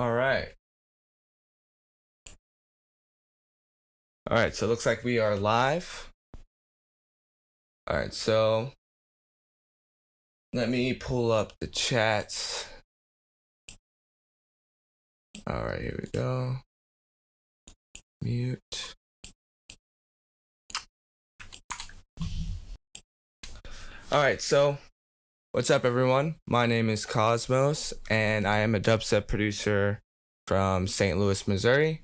All right. All right, so it looks like we are live. All right, so let me pull up the chats. All right, here we go. Mute. All right, so what's up, everyone? My name is Kozmos, and I am a dubstep producer from St. Louis, Missouri.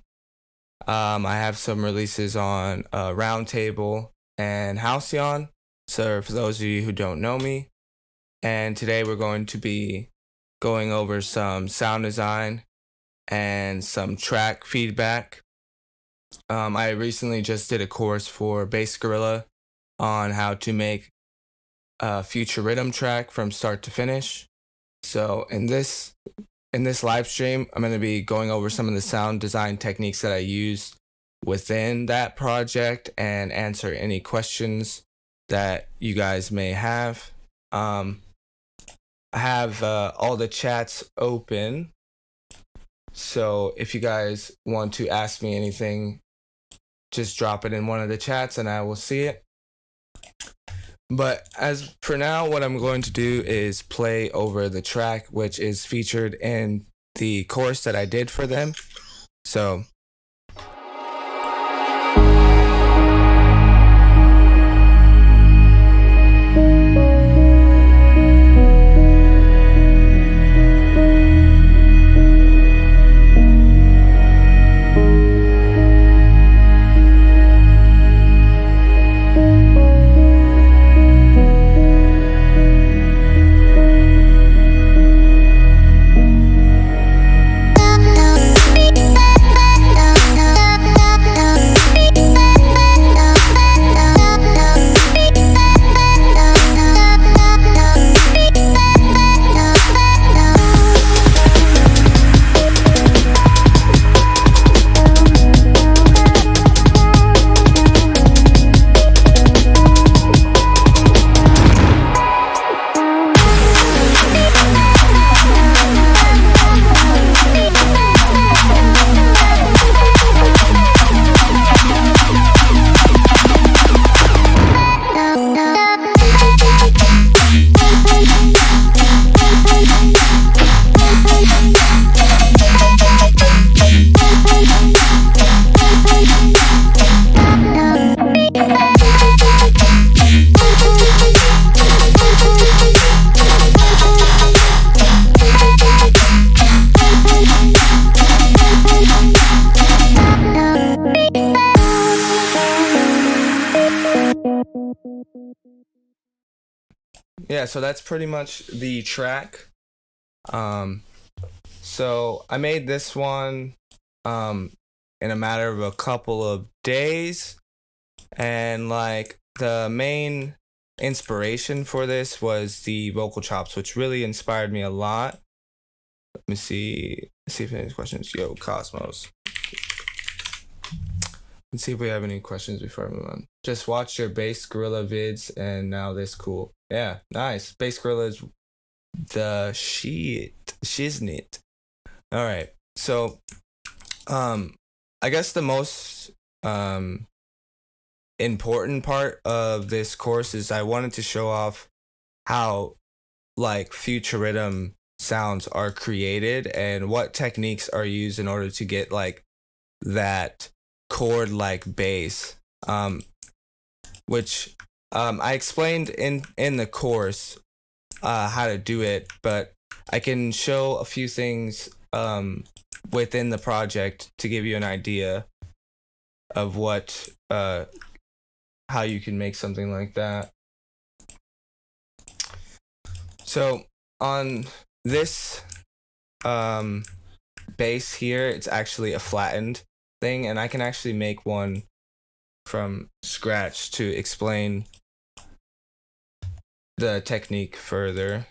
I have some releases on Roundtable and Halcyon. So for those of you who don't know me, and today we're going to be going over some sound design and some track feedback. I recently just did a course for Bass Gorilla on how to make a Future Riddim track from start to finish. So in this live stream, I'm going to be going over some of the sound design techniques that I use within that project and answer any questions that you guys may have. I have all the chats open, so if you guys want to ask me anything, just drop it in one of the chats and I will see it. But as for now, what I'm going to do is play over the track, which is featured in the course that I did for them. So yeah, so that's pretty much the track. So I made this one in a matter of a couple of days, and like the main inspiration for this was the vocal chops, which really inspired me a lot. Let me see if any questions. Yo, Cosmos. Let's see if we have any questions before I move on. Just watch your Bass Gorilla vids and now this cool. Yeah, nice. Bass Gorilla is the shit. Shiznit. All right. So, I guess the most important part of this course is I wanted to show off how like Future Riddim sounds are created and what techniques are used in order to get like that chord like bass, which I explained in the course how to do it, but I can show a few things within the project to give you an idea of what how you can make something like that. So on this bass here, it's actually a flattened thing, and I can actually make one from scratch to explain the technique further.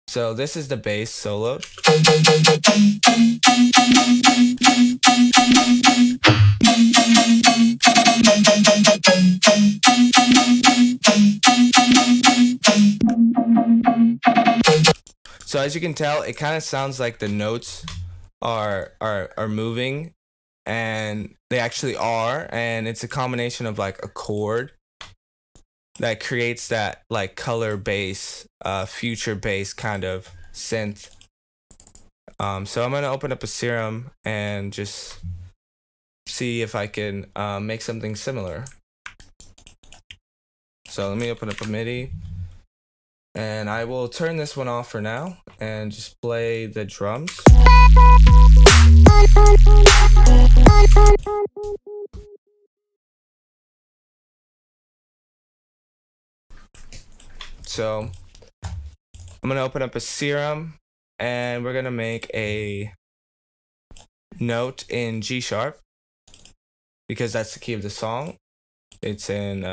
So this is the bass solo. So as you can tell, it kind of sounds like the notes are moving, and they actually are, and it's a combination of like a chord that creates that like color bass, future bass kind of synth. So I'm gonna open up a Serum and just see if I can make something similar. So let me open up a MIDI, and I will turn this one off for now and just play the drums. So I'm gonna open up a Serum, and we're gonna make a note in G sharp because that's the key of the song. It's in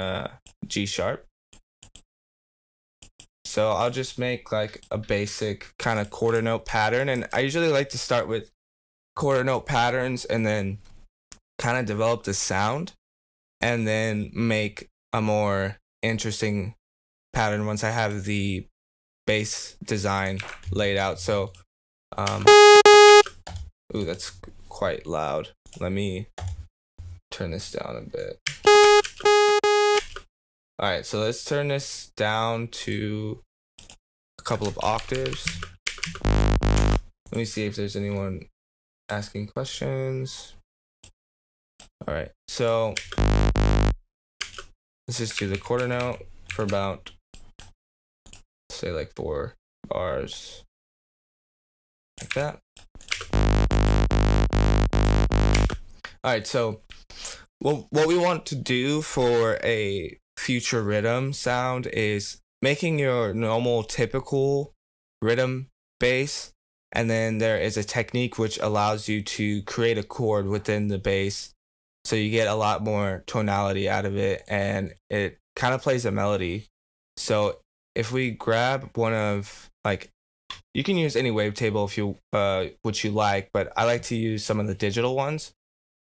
G sharp. So I'll just make like a basic kind of quarter note pattern, and I usually like to start with quarter note patterns and then kind of develop the sound and then make a more interesting pattern once I have the bass design laid out. So ooh, that's quite loud. Let me turn this down a bit. All right, so let's turn this down to a couple of octaves. Let me see if there's anyone asking questions. All right, so let's just do the quarter note for about, say, like 4 bars, like that. All right, so what we want to do for a Future Riddim sound is making your normal typical rhythm bass, and then there is a technique which allows you to create a chord within the bass, so you get a lot more tonality out of it, and it kind of plays a melody. So if we grab one of, like, you can use any wavetable if you which you like, but I like to use some of the digital ones.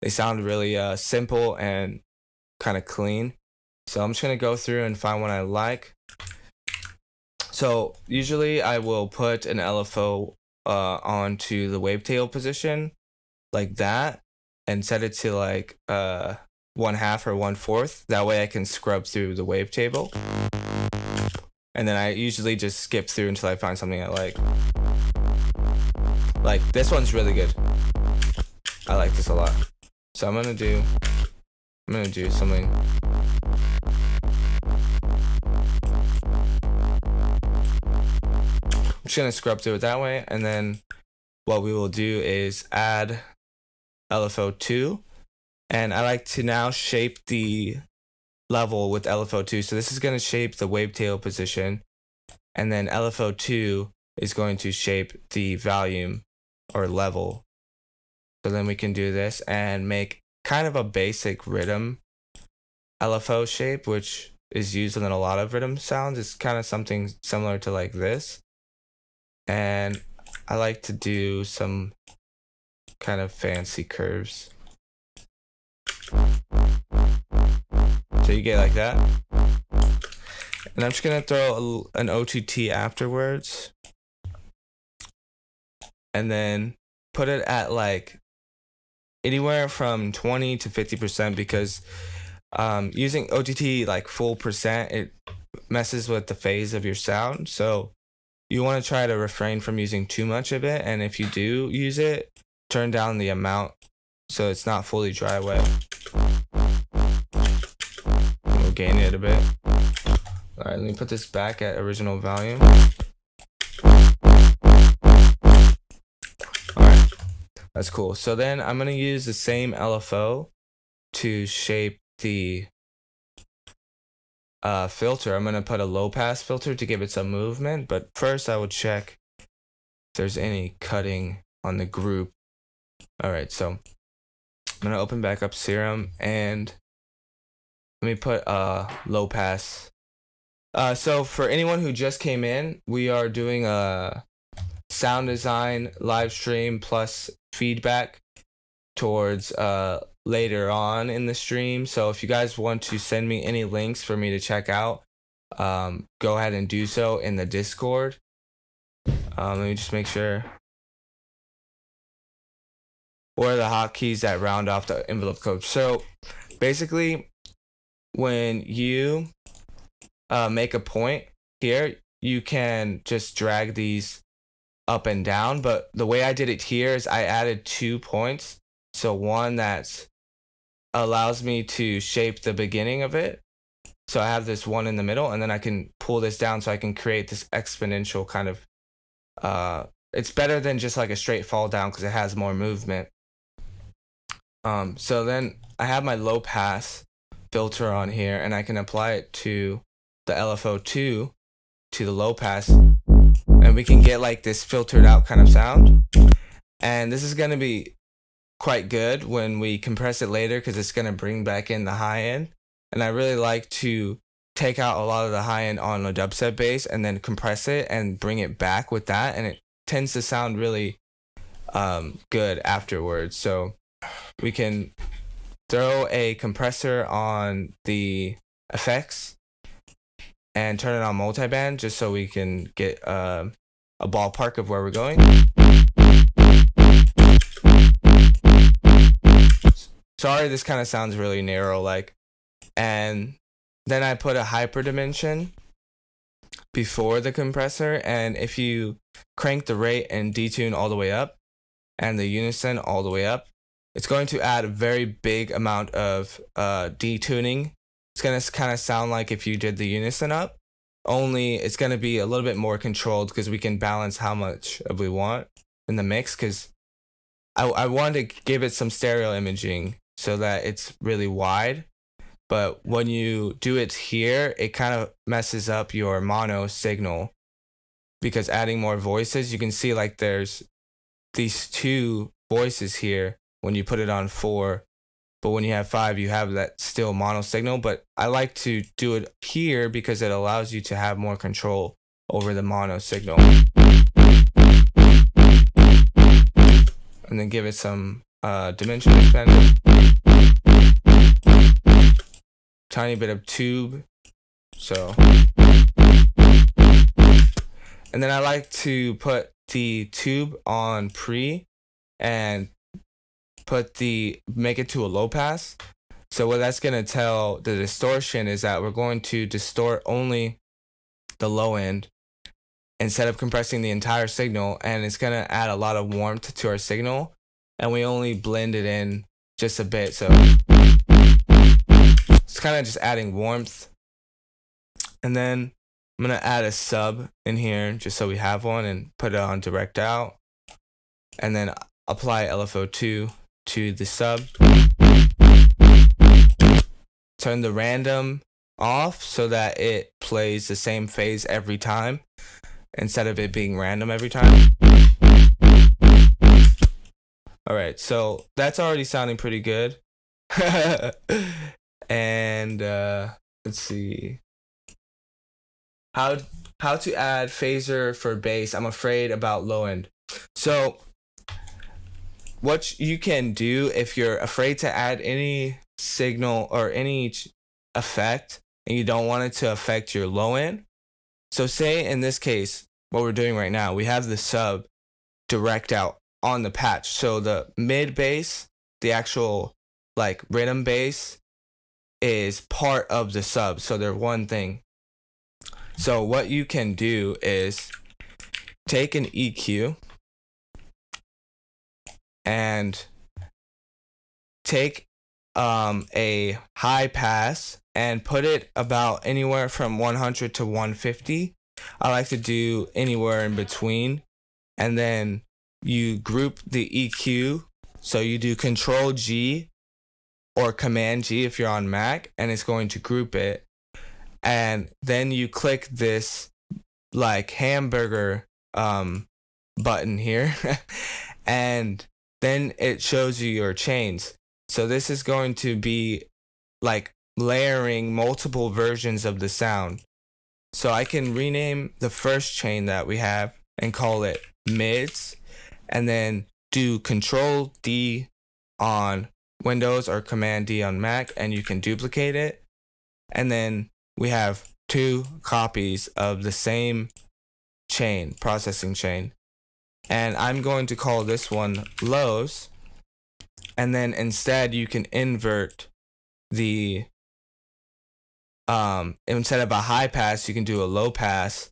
They sound really simple and kind of clean. So I'm just gonna go through and find one I like. So usually I will put an LFO onto the wavetable position like that and set it to like 1/2 or 1/4. That way I can scrub through the wavetable. And then I usually just skip through until I find something I like. Like this one's really good. I like this a lot. So I'm gonna do something. I'm just gonna scrub through it that way, and then what we will do is add LFO2, and I like to now shape the level with LFO2. So this is gonna shape the wavetable position, and then LFO2 is going to shape the volume or level. So then we can do this and make kind of a basic rhythm LFO shape, which is used in a lot of rhythm sounds. It's kind of something similar to like this. And I like to do some kind of fancy curves. So you get like that. And I'm just gonna throw an OTT afterwards. And then put it at like anywhere from 20 to 50% because using OTT like full percent, it messes with the phase of your sound. So you want to try to refrain from using too much of it, and if you do use it, turn down the amount so it's not fully dry wet. We'll gain it a bit. All right, let me put this back at original volume. All right, that's cool. So then I'm gonna use the same LFO to shape the filter. I'm gonna put a low pass filter to give it some movement, but first I will check if there's any cutting on the group. All right, so I'm gonna open back up Serum and let me put low pass. So for anyone who just came in, we are doing a sound design live stream plus feedback towards later on in the stream. So if you guys want to send me any links for me to check out, go ahead and do so in the Discord. Let me just make sure. or the hotkeys that round off the envelope code. So basically, when you make a point here, you can just drag these up and down, but the way I did it here is I added 2 points. So one that allows me to shape the beginning of it. So I have this one in the middle, and then I can pull this down so I can create this exponential kind of, it's better than just like a straight fall down because it has more movement. So then I have my low pass filter on here, and I can apply it to the LFO2 to the low pass, and we can get like this filtered out kind of sound. And this is going to be quite good when we compress it later because it's going to bring back in the high end. And I really like to take out a lot of the high end on a dubstep bass and then compress it and bring it back with that, and it tends to sound really good afterwards. So we can throw a compressor on the effects and turn it on multiband just so we can get a ballpark of where we're going. Sorry, this kind of sounds really narrow, like. And then I put a hyperdimension before the compressor, and if you crank the rate and detune all the way up and the unison all the way up, it's going to add a very big amount of detuning. It's going to kind of sound like if you did the unison up, only it's going to be a little bit more controlled because we can balance how much we want in the mix, because I wanted to give it some stereo imaging so that it's really wide. But when you do it here, it kind of messes up your mono signal, because adding more voices, you can see like there's these 2 voices here when you put it on 4, but when you have 5, you have that still mono signal. But I like to do it here because it allows you to have more control over the mono signal. And then give it some dimension expander. Tiny bit of tube. So, and then I like to put the tube on pre and make it to a low pass. So what that's going to tell the distortion is that we're going to distort only the low end instead of compressing the entire signal, and it's going to add a lot of warmth to our signal, and we only blend it in just a bit. So it's kind of just adding warmth. And then I'm going to add a sub in here just so we have one, and put it on direct out, and then apply LFO2 to the sub. Turn the random off so that it plays the same phase every time instead of it being random every time. All right, so that's already sounding pretty good. And let's see how to add phaser for bass. I'm afraid about low end. So what you can do if you're afraid to add any signal or any effect and you don't want it to affect your low end. So say in this case, what we're doing right now, we have the sub direct out on the patch. So the mid bass, the actual like rhythm bass, is part of the sub. So they're one thing. So what you can do is take an EQ and take a high pass and put it about anywhere from 100 to 150. I like to do anywhere in between. And then you group the EQ. So you do Control G or Command G if you're on Mac, and it's going to group it. And then you click this like hamburger button here and then it shows you your chains. So this is going to be like layering multiple versions of the sound. So I can rename the first chain that we have and call it mids, and then do Control D on Windows or Command D on Mac, and you can duplicate it. And then we have 2 copies of the same chain, processing chain. And I'm going to call this one lows, and then instead you can invert the instead of a high pass, you can do a low pass,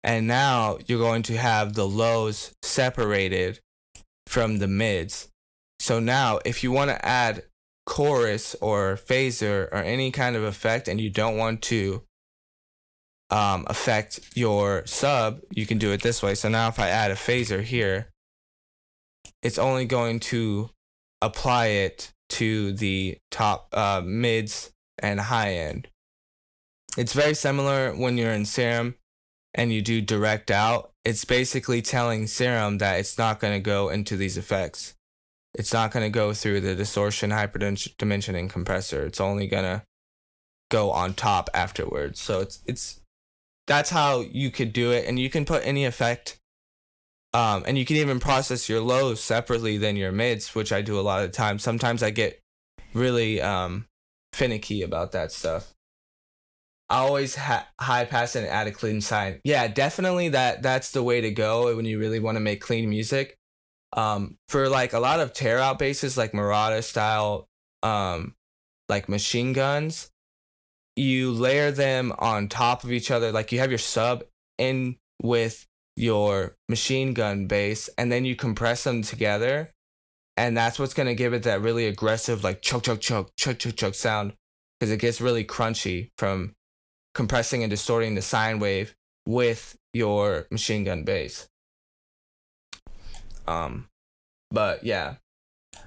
and now you're going to have the lows separated from the mids. So now if you want to add chorus or phaser or any kind of effect and you don't want to affect your sub, you can do it this way. So now if I add a phaser here, it's only going to apply it to the top mids and high end. It's very similar when you're in Serum and you do direct out. It's basically telling Serum that it's not going to go into these effects. It's not going to go through the distortion, hyperdimension, and compressor. It's only going to go on top afterwards. So that's how you could do it, and you can put any effect, and you can even process your lows separately than your mids, which I do a lot of the time. Sometimes I get really finicky about that stuff. I always high pass and add a clean side. Yeah, definitely that's the way to go when you really want to make clean music. For like a lot of tear out basses like MurDa style, like machine guns, you layer them on top of each other. Like you have your sub in with your machine gun bass, and then you compress them together, and that's what's gonna give it that really aggressive like chug chug chug chug chug chug sound, because it gets really crunchy from compressing and distorting the sine wave with your machine gun bass. But yeah,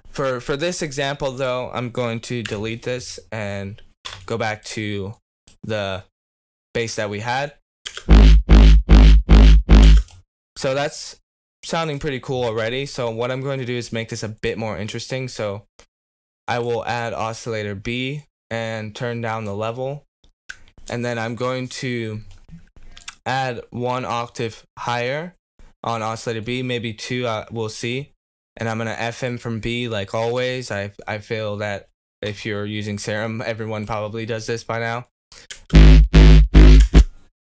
for this example though, I'm going to delete this and go back to the bass that we had. So that's sounding pretty cool already. So what I'm going to do is make this a bit more interesting. So I will add oscillator B and turn down the level. And then I'm going to add 1 octave higher on oscillator B, maybe 2, we'll see. And I'm going to FM from B like always. I feel that if you're using Serum, everyone probably does this by now.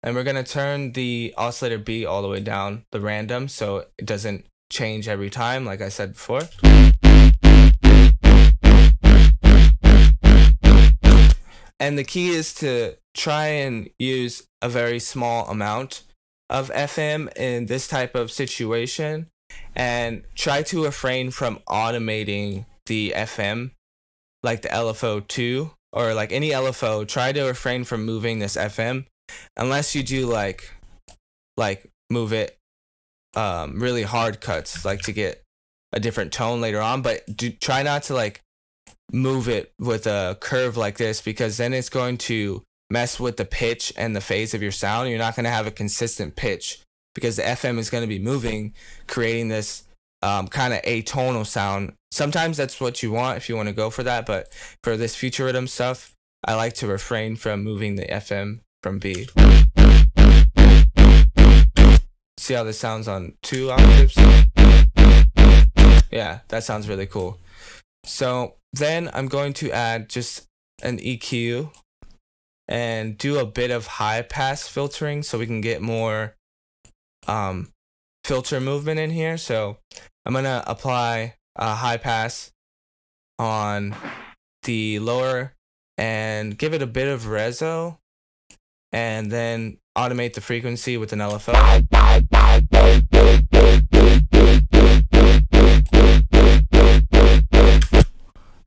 And we're going to turn the oscillator B all the way down, the random, so it doesn't change every time, like I said before. And the key is to try and use a very small amount of FM in this type of situation, and try to refrain from automating the FM, like the LFO2 or like any LFO. Try to refrain from moving this FM unless you do like move it really hard cuts, like to get a different tone later on, but try not to like move it with a curve like this, because then it's going to mess with the pitch and the phase of your sound. You're not going to have a consistent pitch because the FM is going to be moving, creating this kind of atonal sound. Sometimes that's what you want if you want to go for that, but for this Future Riddim stuff, I like to refrain from moving the FM from B. See how this sounds on 2 octaves? Yeah, that sounds really cool. So then I'm going to add just an EQ and do a bit of high pass filtering so we can get more filter movement in here. So I'm going to apply a high pass on the lower and give it a bit of reso, and then automate the frequency with an LFO.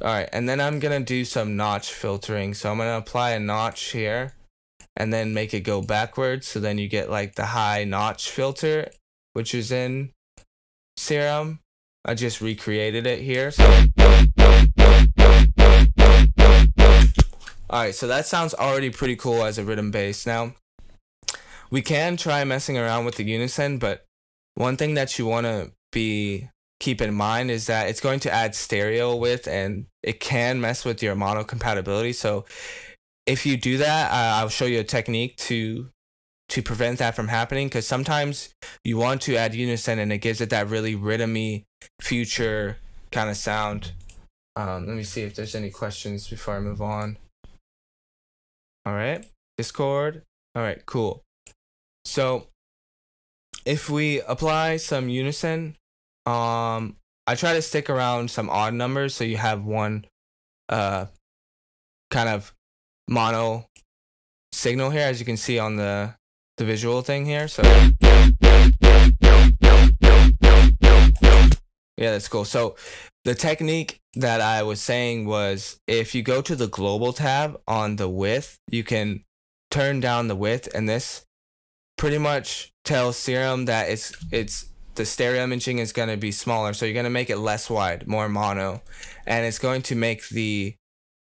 Alright, and then I'm going to do some notch filtering. So I'm going to apply a notch here and then make it go backwards. So then you get like the high notch filter, which is in Serum. I just recreated it here. Alright, so that sounds already pretty cool as a rhythm bass. Now, we can try messing around with the Unison, but one thing that you want to keep in mind is that it's going to add stereo width, and it can mess with your mono compatibility. So if you do that, I'll show you a technique to prevent that from happening, because sometimes you want to add Unison and it gives it that really rhythmy future kind of sound. Let me see if there's any questions before I move on. All right, Discord. All right, cool. So if we apply some Unison, I I try to stick around some odd numbers so you have one kind of mono signal here, as you can see on the visual thing here. So yeah, that's cool. So the technique that I was saying was, if you go to the global tab on the width, you can turn down the width, and this pretty much tells Serum that it's the stereo imaging is going to be smaller, so you're going to make it less wide, more mono, and it's going to make the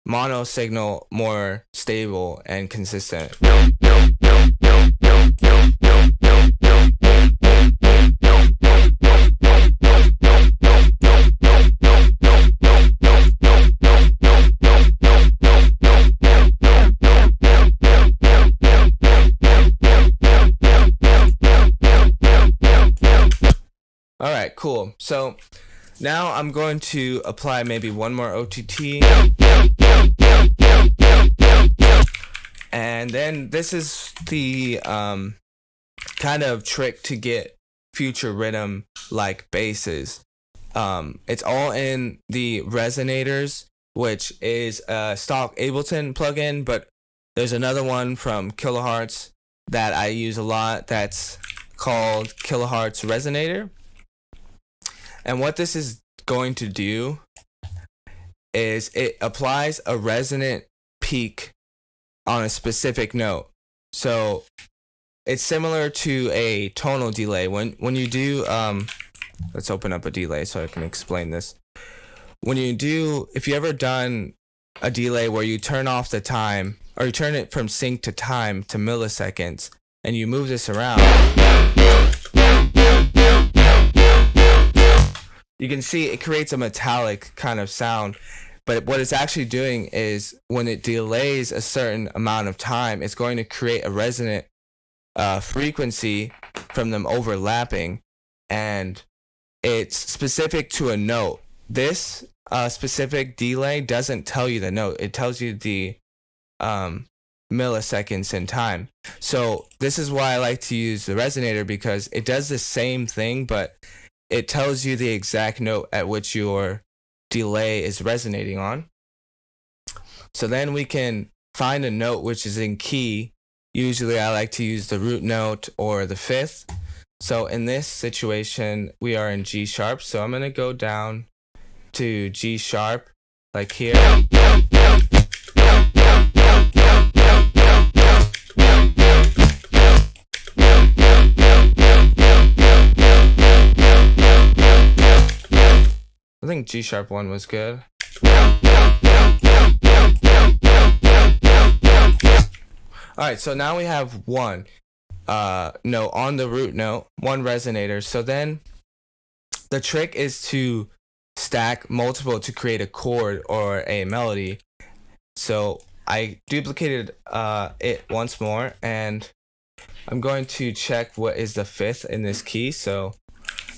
mono signal more stable and consistent. All right, cool. So now I'm going to apply maybe one more OTT. And then this is the kind of trick to get Future Riddim like basses. It's all in the Resonators, which is a stock Ableton plugin, but there's another one from Kilohertz that I use a lot that's called Kilohertz Resonator. And what this is going to do is it applies a resonant peak on a specific note. So it's similar to a tonal delay. When you do, let's open up a delay so I can explain this. When you do, if you ever done a delay where you turn off the time, or you turn it from sync to time to milliseconds, and you move this around, you can see it creates a metallic kind of sound. But what it's actually doing is, when it delays a certain amount of time, it's going to create a resonant frequency from them overlapping, and it's specific to a note. This specific delay doesn't tell you the note. It tells you the milliseconds in time. So this is why I like to use the Resonator, because it does the same thing, but it tells you the exact note at which your delay is resonating on. So then we can find a note which is in key. Usually I like to use the root note or the fifth. So in this situation, we are in G sharp. So I'm going to go down to G sharp, like here. I think G sharp 1 was good. Alright, so now we have one note on the root note, one resonator. So then the trick is to stack multiple to create a chord or a melody. So I duplicated it once more, and I'm going to check what is the fifth in this key. So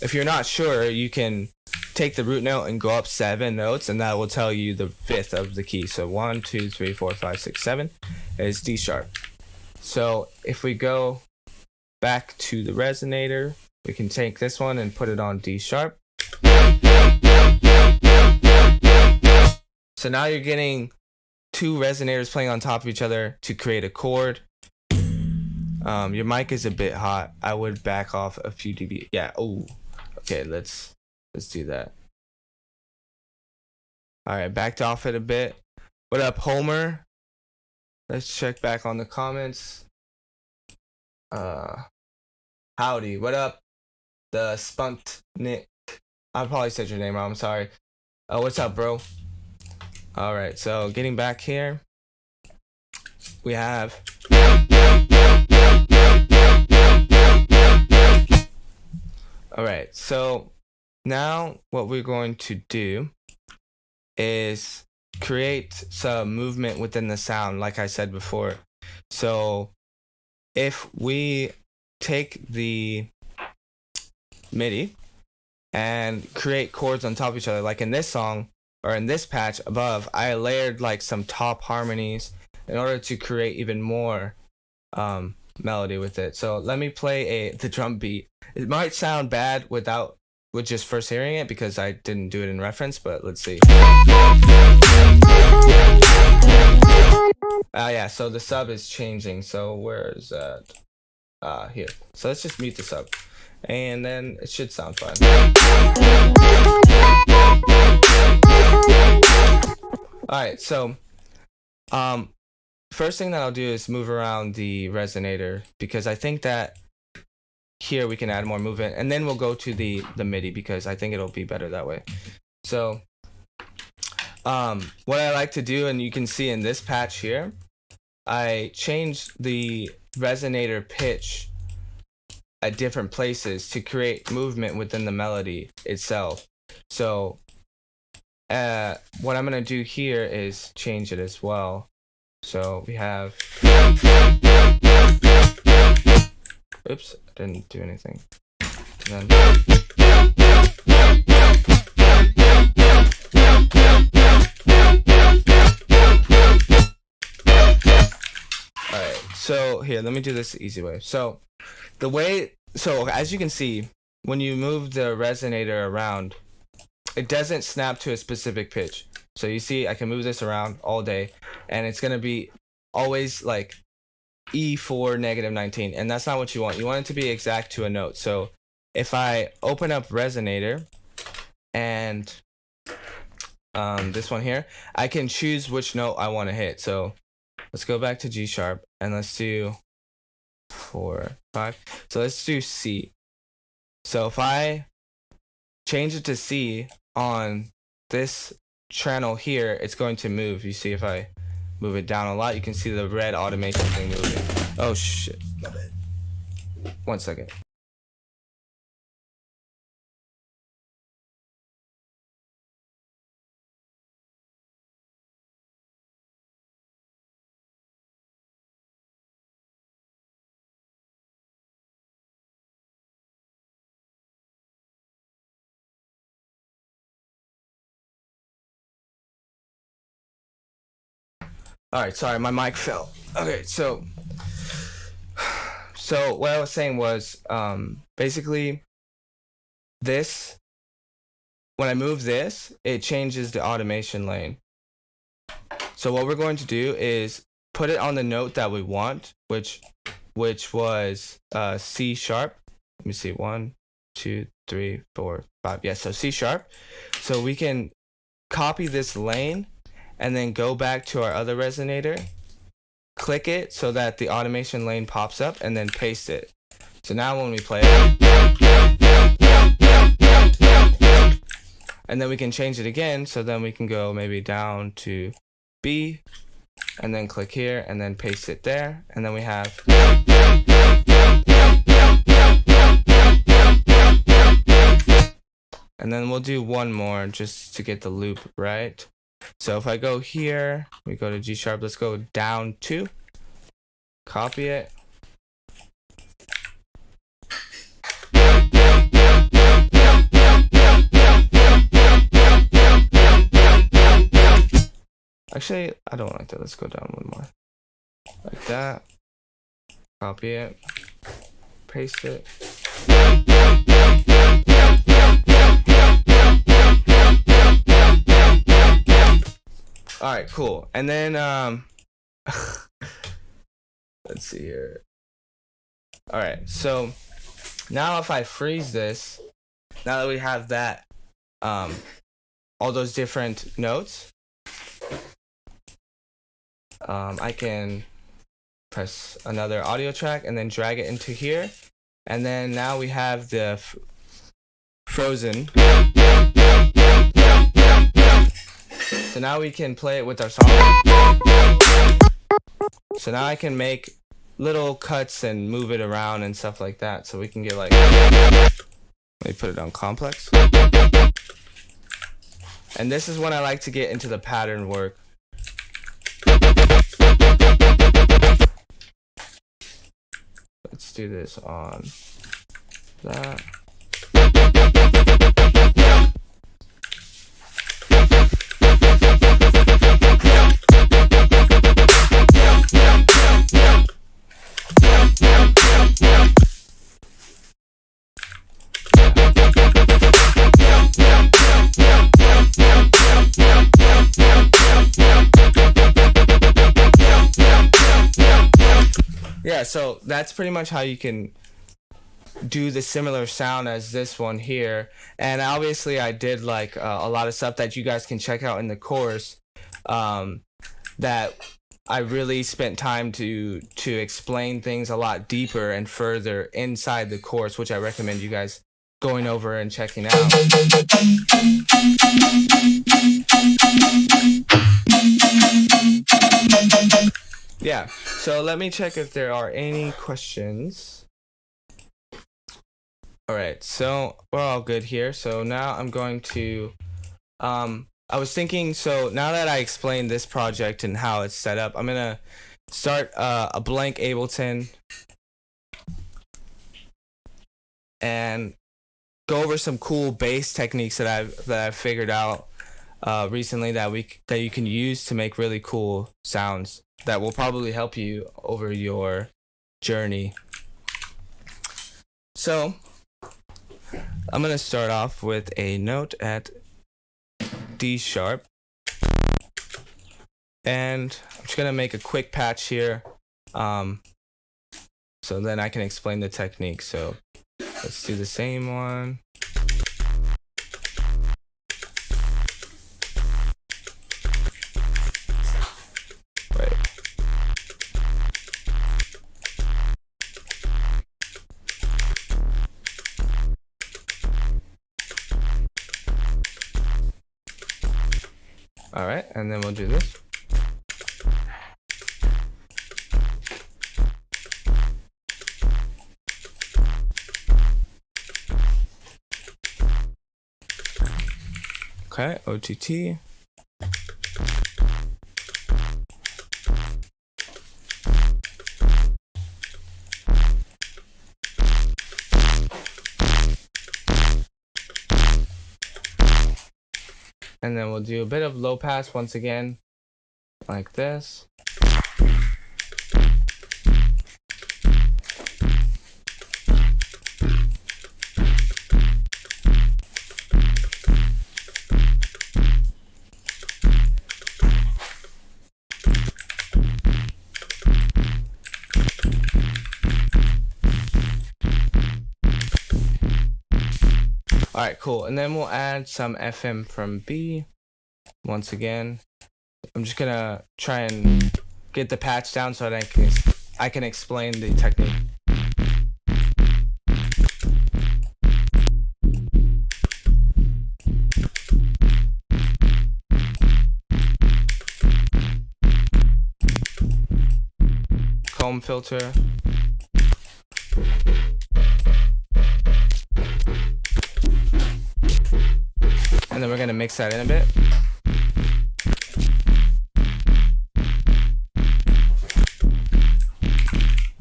if you're not sure, you can take the root note and go up 7 notes, and that will tell you the fifth of the key. So 1, 2, 3, 4, 5, 6, 7 is D sharp. So if we go back to the resonator, we can take this one and put it on D sharp. So now you're getting 2 resonators playing on top of each other to create a chord. Your mic is a bit hot. I would back off a few dB. Yeah. Oh, okay. Let's do that. All right, backed off it a bit. What up, Homer? Let's check back on the comments. Howdy. What up, the Spunknik? I probably said your name wrong. I'm sorry. What's up, bro? All right. So getting back here, we have. All right. So now what we're going to do is create some movement within the sound, like I said before. So if we take the MIDI and create chords on top of each other, like in this song or in this patch above, I layered like some top harmonies in order to create even more melody with it. So let me play the drum beat. It might sound bad without with just first hearing it because I didn't do it in reference, but let's see. Yeah, so the sub is changing. So where is that? Here. So let's just mute the sub, and then it should sound fine. Alright, so first thing that I'll do is move around the resonator, because I think that here we can add more movement, and then we'll go to the MIDI because I think it'll be better that way. So what I like to do, and you can see in this patch here, I changed the resonator pitch at different places to create movement within the melody itself. So what I'm gonna do here is change it as well. So we have, oops, I didn't do anything. And then, alright, so here, let me do this the easy way. So as you can see, when you move the resonator around, it doesn't snap to a specific pitch. So you see, I can move this around all day, and it's gonna be always like E4 -19, and that's not what you want. You want it to be exact to a note. So if I open up Resonator and this one here, I can choose which note I want to hit. So let's go back to G sharp and let's do 4, 5. So let's do C. So if I change it to C on this channel here, it's going to move. You see, if I move it down a lot, you can see the red automation thing moving. Oh shit, my bad. 1 second. All right, sorry, my mic fell. Okay, so what I was saying was, basically, this, when I move this, it changes the automation lane. So what we're going to do is put it on the note that we want, which was C sharp. Let me see, 1, 2, 3, 4, 5. Yeah, so C sharp. So we can copy this lane and then go back to our other resonator, click it so that the automation lane pops up, and then paste it. So now when we play it, and then we can change it again, so then we can go maybe down to B, and then click here, and then paste it there, and then we have, and then we'll do one more just to get the loop right. So if I go here, we go to G sharp, let's go down 2, copy it. Actually, I don't like that. Let's go down one more. Like that. Copy it. Paste it. All right, cool. And then let's see here. All right, so now if I freeze this, now that we have that, all those different notes, I can press another audio track and then drag it into here, and then now we have the frozen. So now we can play it with our song. So now I can make little cuts and move it around and stuff like that. So we can get like, let me put it on complex. And this is when I like to get into the pattern work. Let's do this on that. so that's pretty much how you can do the similar sound as this one here. And obviously I did like a lot of stuff that you guys can check out in the course, that I really spent time to explain things a lot deeper and further inside the course, which I recommend you guys going over and checking out. Yeah, so let me check if there are any questions. All right, so we're all good here. So now I'm going to, I was thinking, so now that I explained this project and how it's set up, I'm gonna start a blank Ableton and go over some cool bass techniques that I've figured out recently that you can use to make really cool sounds that will probably help you over your journey. So I'm gonna start off with a note at D sharp, and I'm just gonna make a quick patch here, so then I can explain the technique. So let's do the same one. Right. All right, and then we'll do this. Okay, OTT. And then we'll do a bit of low pass once again, like this. All right, cool. And then we'll add some FM from B. Once again, I'm just gonna try and get the patch down so that I can explain the technique. Comb filter. And then we're gonna mix that in a bit.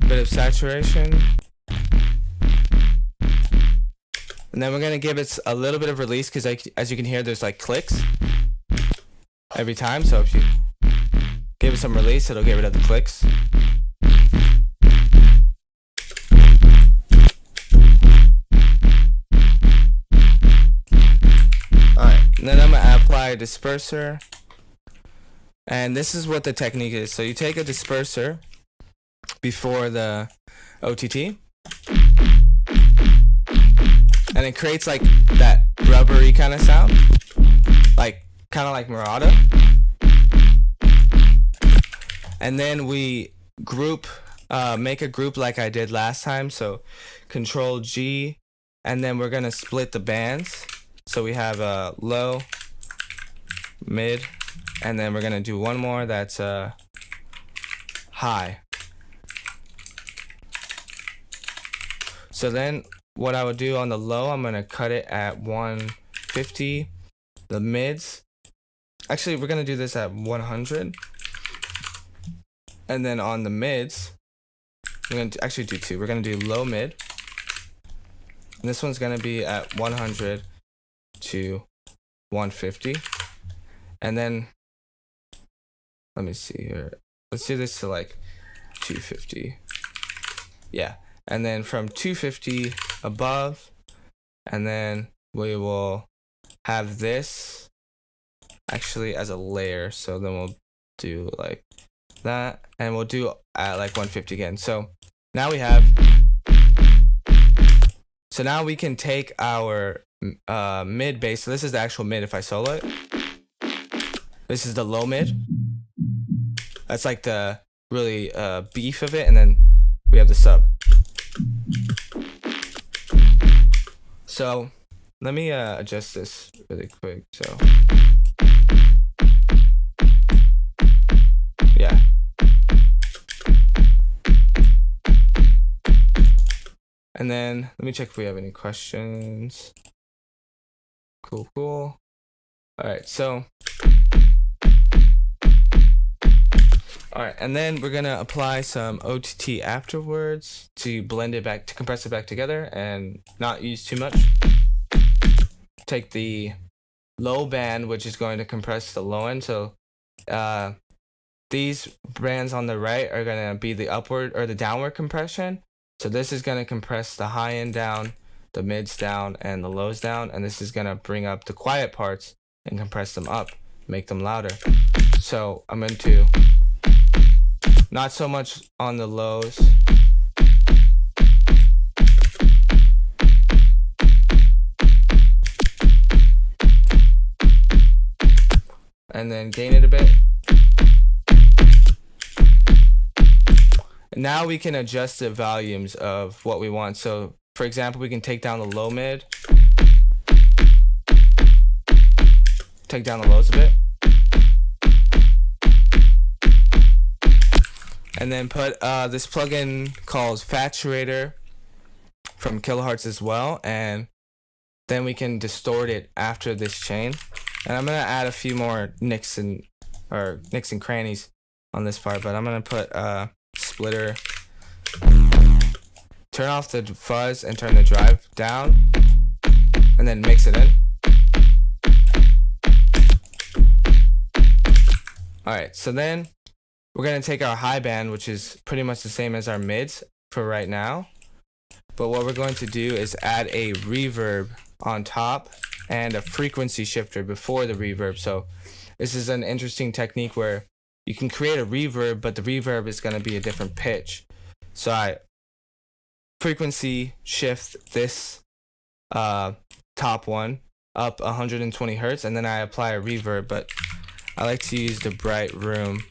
Bit of saturation. And then we're gonna give it a little bit of release because as you can hear, there's like clicks every time. So if you give it some release, it'll get rid of the clicks. And then I'm gonna apply a disperser, and this is what the technique is. So you take a disperser before the OTT, and it creates like that rubbery kind of sound, like kind of like MurDa. And then we group, make a group like I did last time. So Control G, and then we're gonna split the bands. So we have a low, mid, and then we're gonna do one more that's high. So then what I would do on the low, I'm gonna cut it at 150. The mids, actually we're gonna do this at 100. And then on the mids, we're gonna actually do two. We're gonna do low mid. And this one's gonna be at 100 to 150, and then let me see here, let's do this to like 250. Yeah, and then from 250 above, and then we will have this actually as a layer. So then we'll do like that, and we'll do at like 150 again. So now we have, so now we can take our mid bass. So this is the actual mid if I solo it. This is the low mid. That's like the really beef of it, and then we have the sub. So let me adjust this really quick. So yeah. And then let me check if we have any questions. Cool. All right, so all right, and then we're gonna apply some OTT afterwards to blend it back, to compress it back together and not use too much. Take the low band, which is going to compress the low end. So these bands on the right are gonna be the upward or the downward compression. So this is gonna compress the high end down, the mids down, and the lows down, and this is gonna bring up the quiet parts and compress them up, make them louder. So I'm going to not so much on the lows. And then gain it a bit. And now we can adjust the volumes of what we want. So for example, we can take down the low mid, take down the lows a bit, and then put this plugin called Saturator from Kilohertz as well, and then we can distort it after this chain. And I'm gonna add a few more nicks and crannies on this part, but I'm gonna put splitter, turn off the fuzz and turn the drive down, and then mix it in. All right, so then we're gonna take our high band, which is pretty much the same as our mids for right now, but what we're going to do is add a reverb on top and a frequency shifter before the reverb. So this is an interesting technique where you can create a reverb, but the reverb is gonna be a different pitch. So I frequency shift this top one up 120 hertz, and then I apply a reverb, but I like to use the bright room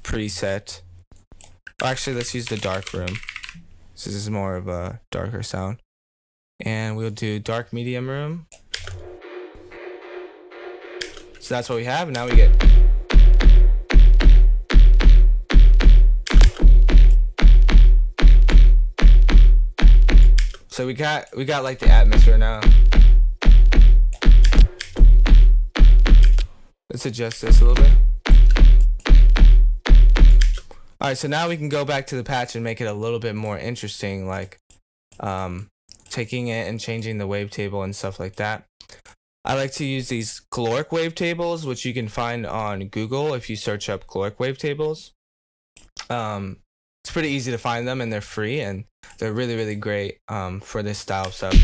preset. Or actually, let's use the dark room. So this is more of a darker sound. And we'll do dark medium room. So that's what we have, and now we get so we got like the atmosphere now. Let's adjust this a little bit. All right, so now we can go back to the patch and make it a little bit more interesting, like taking it and changing the wavetable and stuff like that. I like to use these caloric wavetables, which you can find on Google if you search up caloric wavetables. It's pretty easy to find them, and they're free, and they're really, really great for this style of stuff.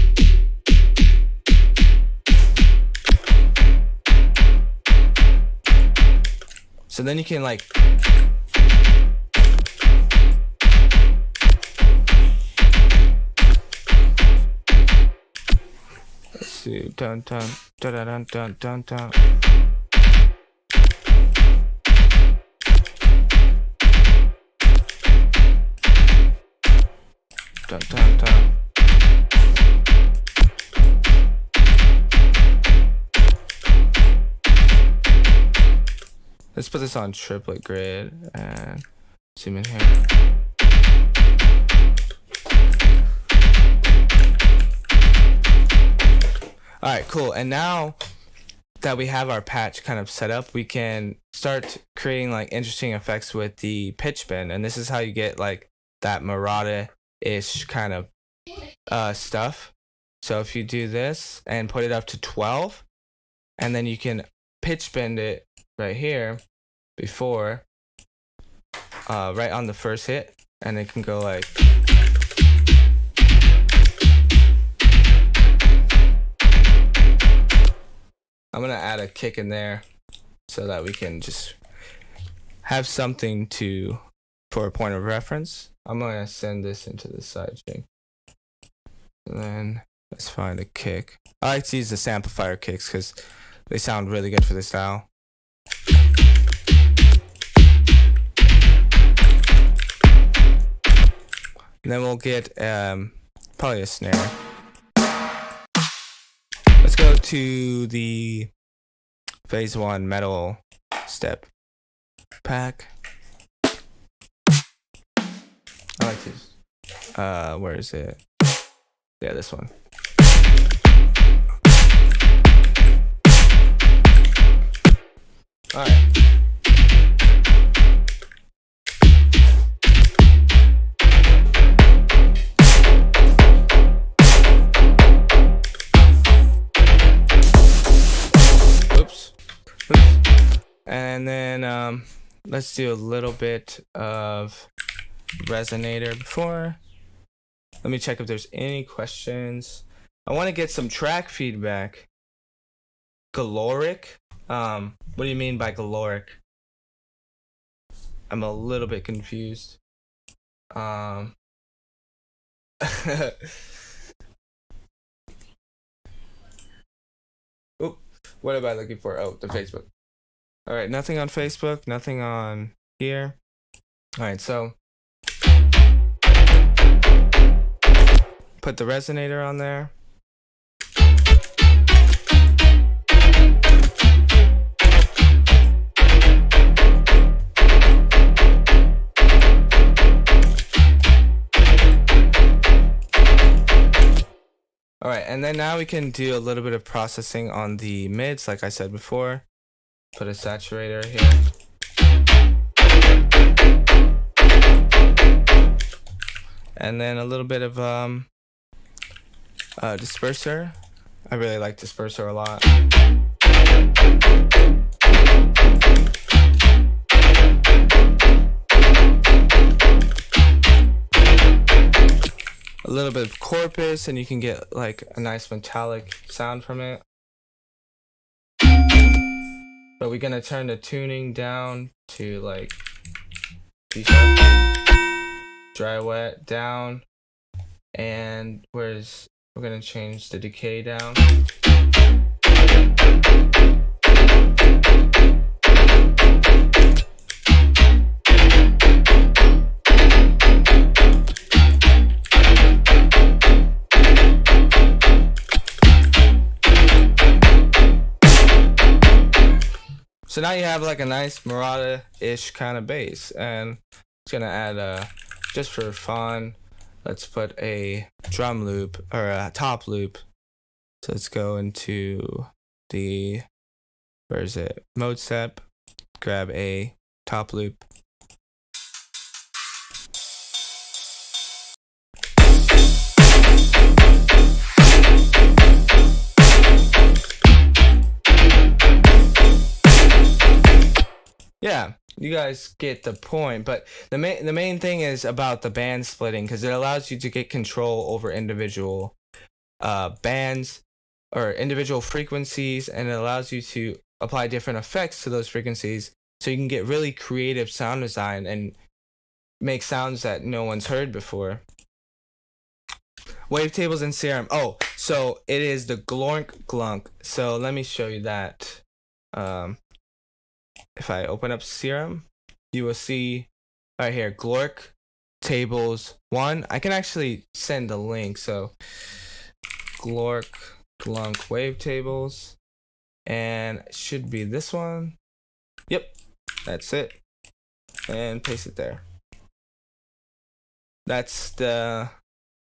So then you can like let's see, dun dun dun dun dun dun dun. Dun, dun, dun. Let's put this on triplet grid and zoom in here. All right, cool. And now that we have our patch kind of set up, we can start creating like interesting effects with the pitch bend. And this is how you get like that MurDa-ish kind of stuff. So if you do this and put it up to 12, and then you can pitch bend it right here before right on the first hit, and it can go like I'm gonna add a kick in there so that we can just have something for a point of reference. I'm gonna send this into the sidechain. And then let's find a kick. I like to use the Samplifier kicks because they sound really good for the style. And then we'll get probably a snare. Let's go to the phase 1 metal step pack. I like this. Where is it? Yeah, this one. All right. Oops. And then let's do a little bit of Resonator before. Let me check if there's any questions. I want to get some track feedback. Galoric? What do you mean by galoric? I'm a little bit confused. Oh, what am I looking for? Oh, the Facebook. All right, nothing on Facebook, nothing on here. All right, so put the resonator on there. All right, and then now we can do a little bit of processing on the mids, like I said before. Put a saturator here. And then a little bit of disperser. I really like disperser a lot. A little bit of corpus, and you can get like a nice metallic sound from it. But we're gonna turn the tuning down to like D sharp, dry wet down, and we're gonna change the decay down. So now you have like a nice MurDa-ish kind of bass, and it's gonna add just for fun, let's put a drum loop or a top loop. So let's go into the, where is it? Mode step, grab a top loop. Yeah, you guys get the point, but the main thing is about the band splitting, because it allows you to get control over individual bands or individual frequencies, and it allows you to apply different effects to those frequencies, so you can get really creative sound design and make sounds that no one's heard before. Wavetables and Serum. Oh, so it is the glork glunk. So let me show you that. If I open up Serum, you will see right here, glork tables 1. I can actually send the link. So glork glunk wavetables, and it should be this one. Yep, that's it. And paste it there. That's the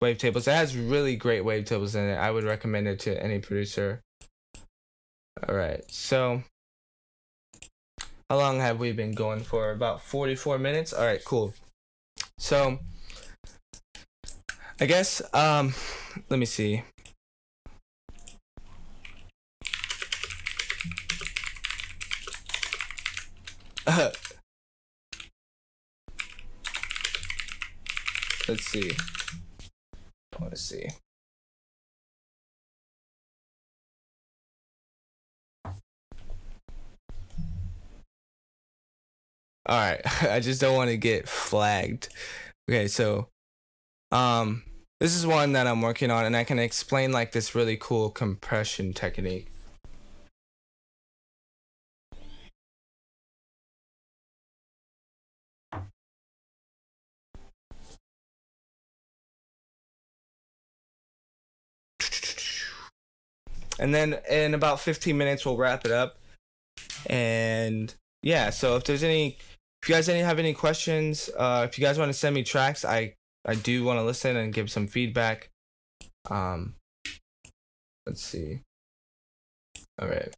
wavetables. It has really great wavetables in it. I would recommend it to any producer. All right, so how long have we been going for? About 44 minutes. All right, cool. So I guess let me see. Let's see. I want to see. All right, I just don't want to get flagged Okay, so this is one that I'm working on, and I can explain like this really cool compression technique. And then in about 15 minutes, we'll wrap it up. And yeah, so if you guys have any questions, if you guys want to send me tracks, I do want to listen and give some feedback. Let's see. All right.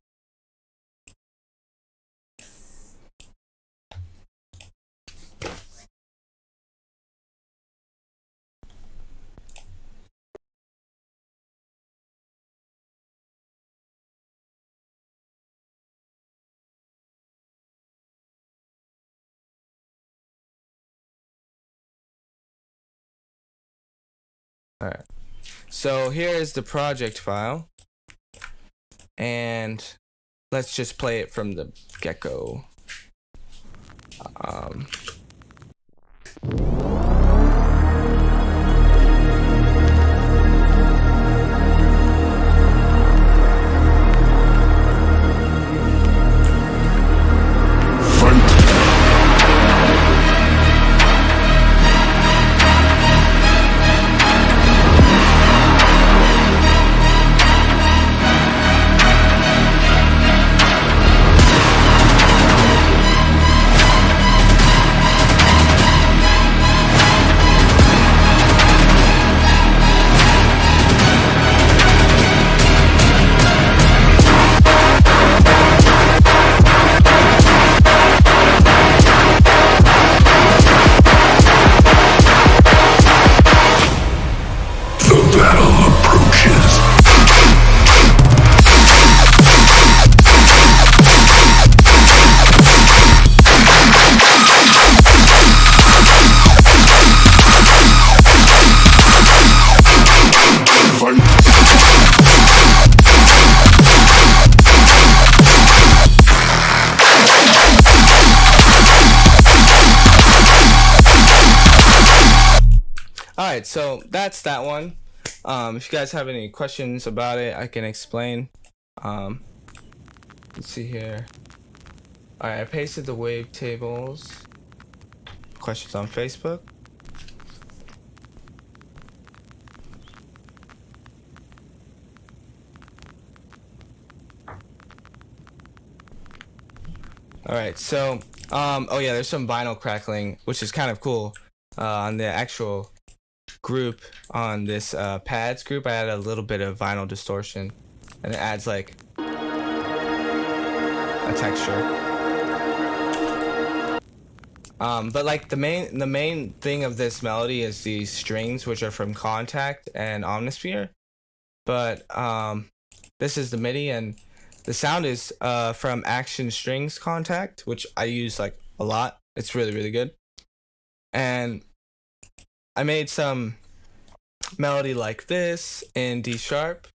All right. So here is the project file, and let's just play it from the get-go. Alright, so that's that one. If you guys have any questions about it, I can explain. Let's see here. Alright, I pasted the wavetables. Questions on Facebook. Alright, so oh yeah, there's some vinyl crackling, which is kind of cool. On the actual group, on this pads group, I added a little bit of vinyl distortion, and it adds like a texture. But like the main thing of this melody is these strings, which are from Contact and Omnisphere. But this is the MIDI, and the sound is from Action Strings Contact, which I use like a lot. It's really, really good. And I made some melody like this in D sharp.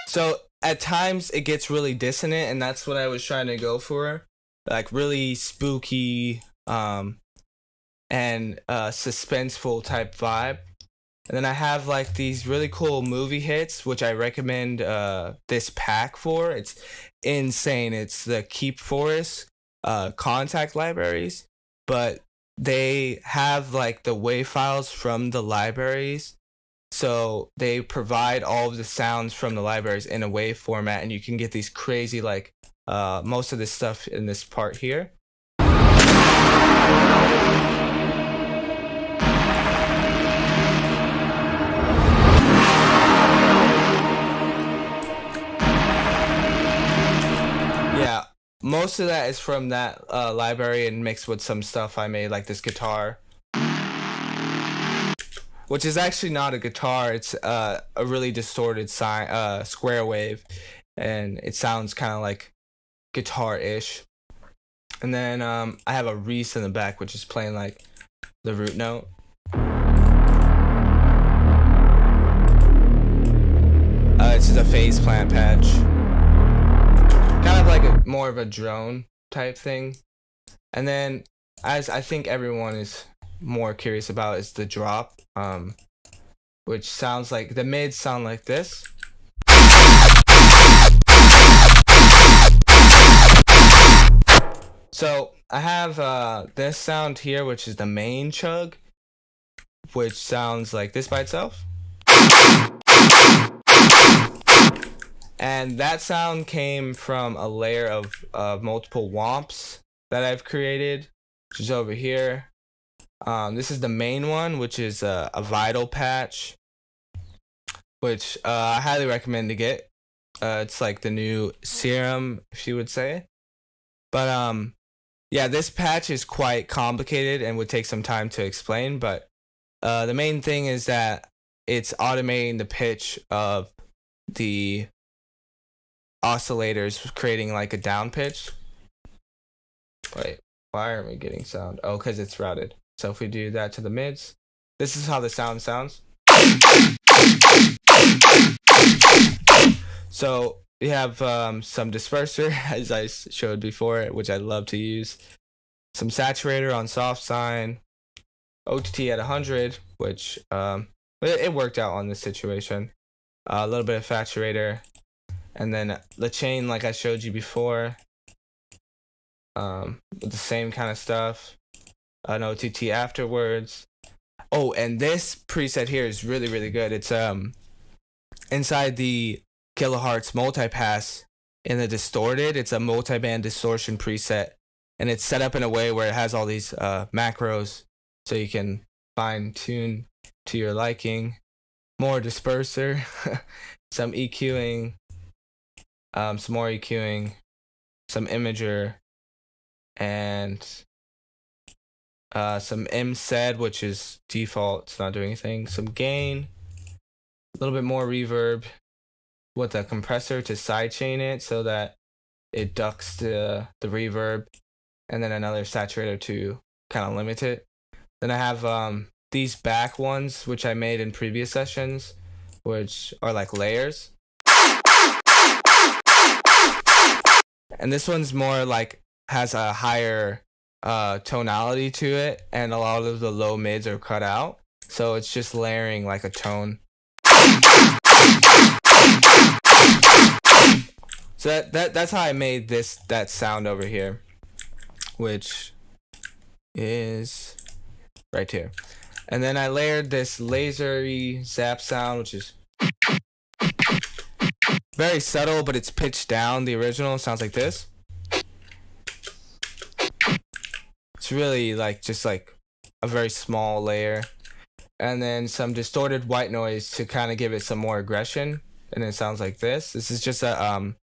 So at times it gets really dissonant, and that's what I was trying to go for, like really spooky and suspenseful type vibe. And then I have like these really cool movie hits, which I recommend this pack for. It's insane. It's the Keep Forest Contact libraries, but they have like the wave files from the libraries. So they provide all of the sounds from the libraries in a wave format, and you can get these crazy, like most of this stuff in this part here. Yeah, most of that is from that library and mixed with some stuff I made, like this guitar. which is actually not a guitar. It's a really distorted square wave, and it sounds kind of like guitar-ish. And then I have a Reese in the back, which is playing like the root note. This is a phase plant patch, kind of like more of a drone type thing. And then, as I think everyone is more curious about, is the drop, which sounds like the mids sound like this. So I have this sound here, which is the main chug, which sounds like this by itself. And that sound came from a layer of multiple womps that I've created, which is over here. This is the main one, which is a vital patch, which I highly recommend to get. It's like the new Serum, if you would say. But yeah, this patch is quite complicated and would take some time to explain. But the main thing is that it's automating the pitch of the oscillators, creating like a down pitch. Wait, why aren't we getting sound? Oh, because it's routed. So if we do that to the mids, this is how the sound sounds. So we have some disperser, as I showed before, which I love to use. Some saturator on soft sine, OTT at 100, which it worked out on this situation. A little bit of saturator, and then the chain, like I showed you before, with the same kind of stuff. An OTT afterwards. Oh, and this preset here is really, really good. It's inside the kilohertz multipass in the distorted. It's a multiband distortion preset, and it's set up in a way where it has all these macros, so you can fine tune to your liking. More disperser, some EQing, some more EQing, some imager, and some MSED, which is default, it's not doing anything. Some gain, a little bit more reverb with a compressor to sidechain it so that it ducks the reverb, and then another saturator to kind of limit it. Then I have these back ones, which I made in previous sessions, which are like layers. And this one's more like has a higher tonality to it, and a lot of the low mids are cut out, so it's just layering like a tone. So that's how I made that sound over here, which is right here. And then I layered this lasery zap sound, which is very subtle, but it's pitched down. The original sounds like this. It's really like just like a very small layer. And then some distorted white noise to kind of give it some more aggression, and it sounds like this. This is just a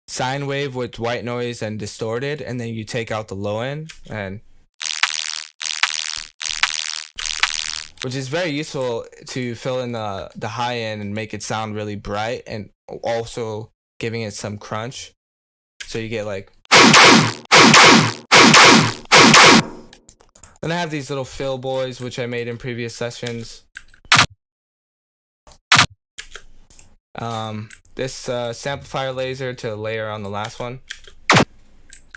sine wave with white noise and distorted, and then you take out the low end, and which is very useful to fill in the high end and make it sound really bright, and also giving it some crunch, so you get like. Then I have these little fill boys, which I made in previous sessions. This samplifier laser to layer on the last one,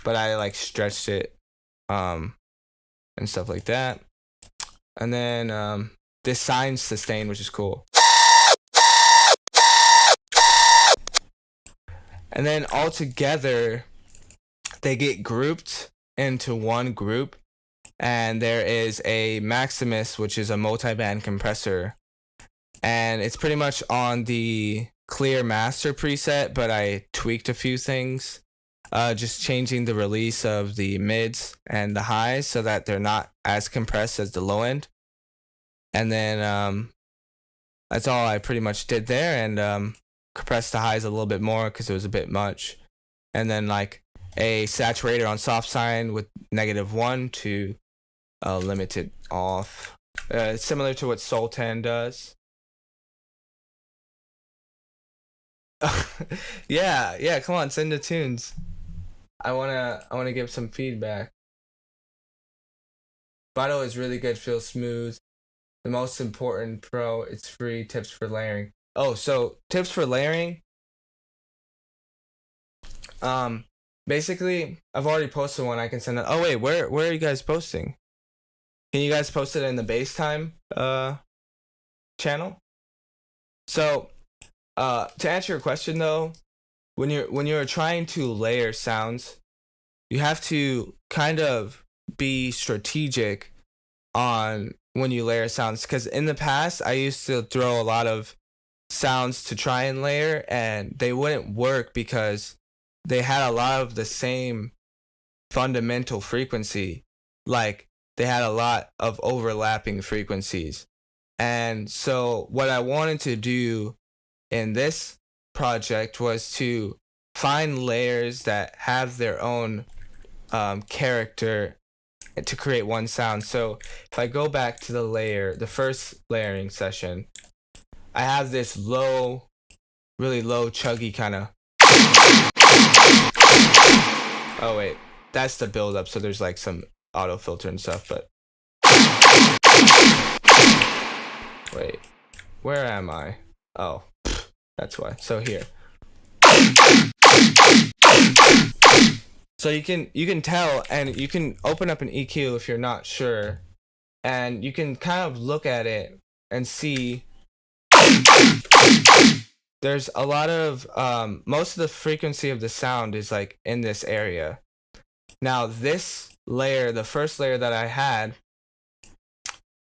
but I like stretched it and stuff like that. And then this sine sustain, which is cool. And then all together, they get grouped into one group. And there is a Maximus, which is a multi-band compressor. And it's pretty much on the clear master preset, but I tweaked a few things. Just changing the release of the mids and the highs so that they're not as compressed as the low end. And then that's all I pretty much did there, and compressed the highs a little bit more because it was a bit much. And then like a saturator on soft sine with -1 to limit it off. similar to what Sultan does. Yeah, come on, send the tunes. I wanna give some feedback. Vital is really good, feels smooth. The most important pro, it's free. Tips for layering. Oh, so tips for layering. Basically, I've already posted one. I can send it. Oh wait, where are you guys posting? Can you guys post it in the BassTime channel? So, to answer your question though, when you're trying to layer sounds, you have to kind of be strategic on when you layer sounds, because in the past I used to throw a lot of sounds to try and layer and they wouldn't work because they had a lot of the same fundamental frequency. Like they had a lot of overlapping frequencies. And so what I wanted to do in this project was to find layers that have their own character to create one sound. So if I go back to the first layering session, I have this low, really low chuggy kind of. Oh wait, that's the build up. So there's like some auto filter and stuff, but wait, where am I? Oh, that's why. So here. So you can tell, and you can open up an EQ if you're not sure, and you can kind of look at it and see there's a lot of most of the frequency of the sound is like in this area. Now this layer, the first layer that I had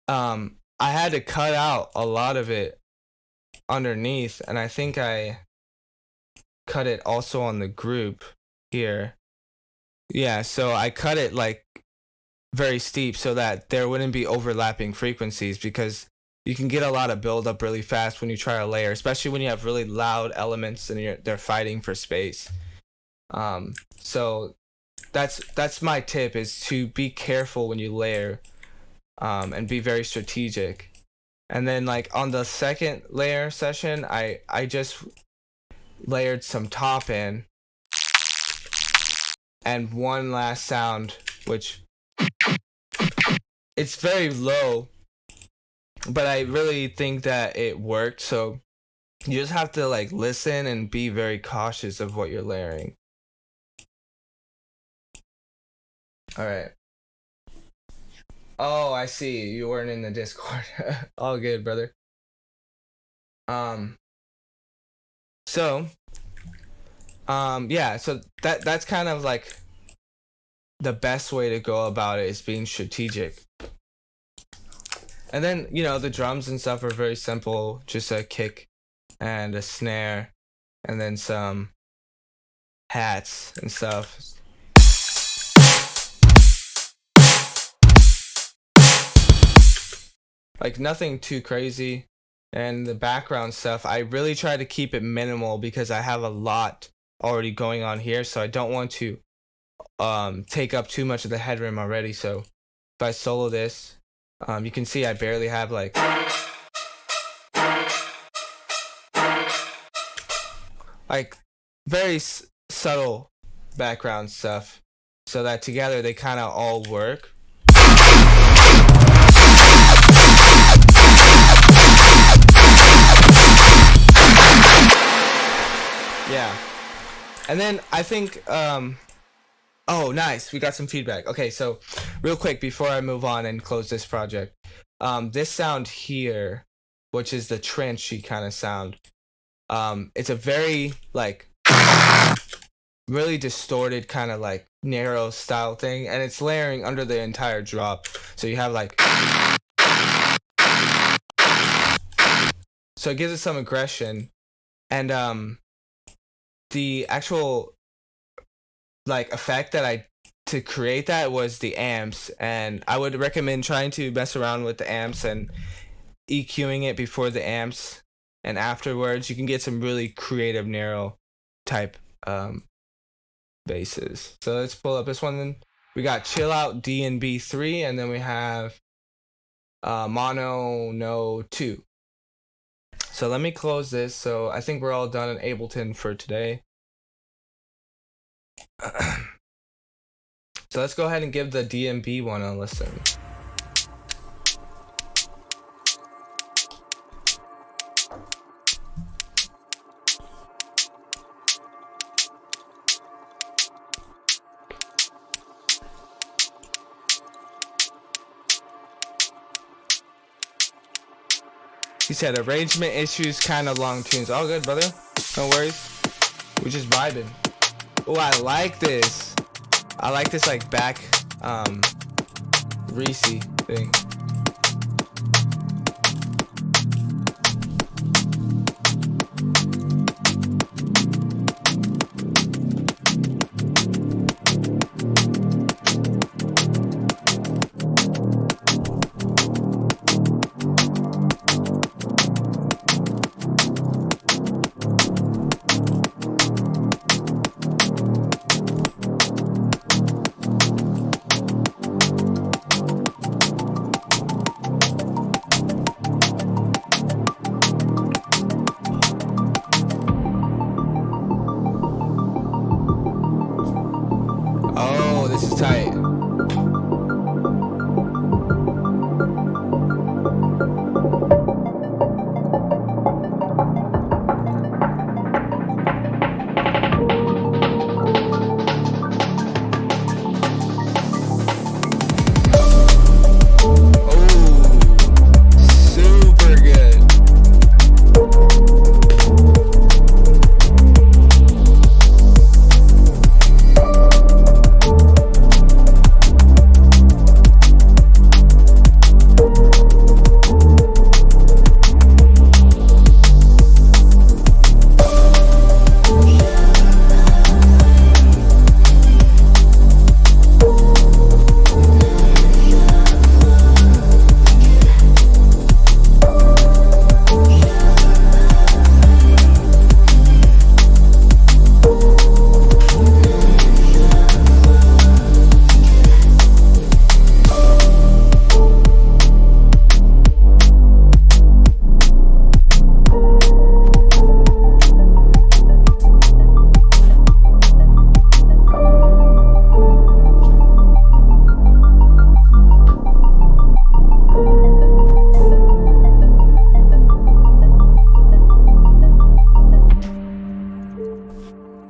to cut out a lot of it underneath, and I think I cut it also on the group here. Yeah, so I cut it like very steep so that there wouldn't be overlapping frequencies, because you can get a lot of buildup really fast when you try a layer, especially when you have really loud elements and they're fighting for space. So that's my tip, is to be careful when you layer, and be very strategic. And then like on the second layer session, I just layered some top in and one last sound, which it's very low, but I really think that it worked. So you just have to like listen and be very cautious of what you're layering. All right. Oh, I see. You weren't in the Discord. All good, brother. So yeah, so that's kind of like the best way to go about it, is being strategic. And then, the drums and stuff are very simple, just a kick and a snare and then some hats and stuff. Like nothing too crazy. And the background stuff, I really try to keep it minimal because I have a lot already going on here, so I don't want to take up too much of the headroom already. So if I solo this, you can see I barely have like very subtle background stuff, so that together they kind of all work. Yeah. And then I think oh, nice, we got some feedback. Okay, so real quick before I move on and close this project, this sound here, which is the tranchy kind of sound, it's a very like really distorted kind of like narrow style thing, and it's layering under the entire drop, so you have like, so it gives it some aggression. And the actual like effect that to create that was the amps, and I would recommend trying to mess around with the amps and EQing it before the amps and afterwards. You can get some really creative narrow type basses. So let's pull up this one. Then we got Chill Out DnB 3, and then we have mono, no, 2. So let me close this. So I think we're all done in Ableton for today. So let's go ahead and give the DnB one a listen. He said arrangement issues, kind of long tunes. All good, brother. No worries. We're just vibing. Oh, I like this. I like this like back Reese thing. Oh, this is tight.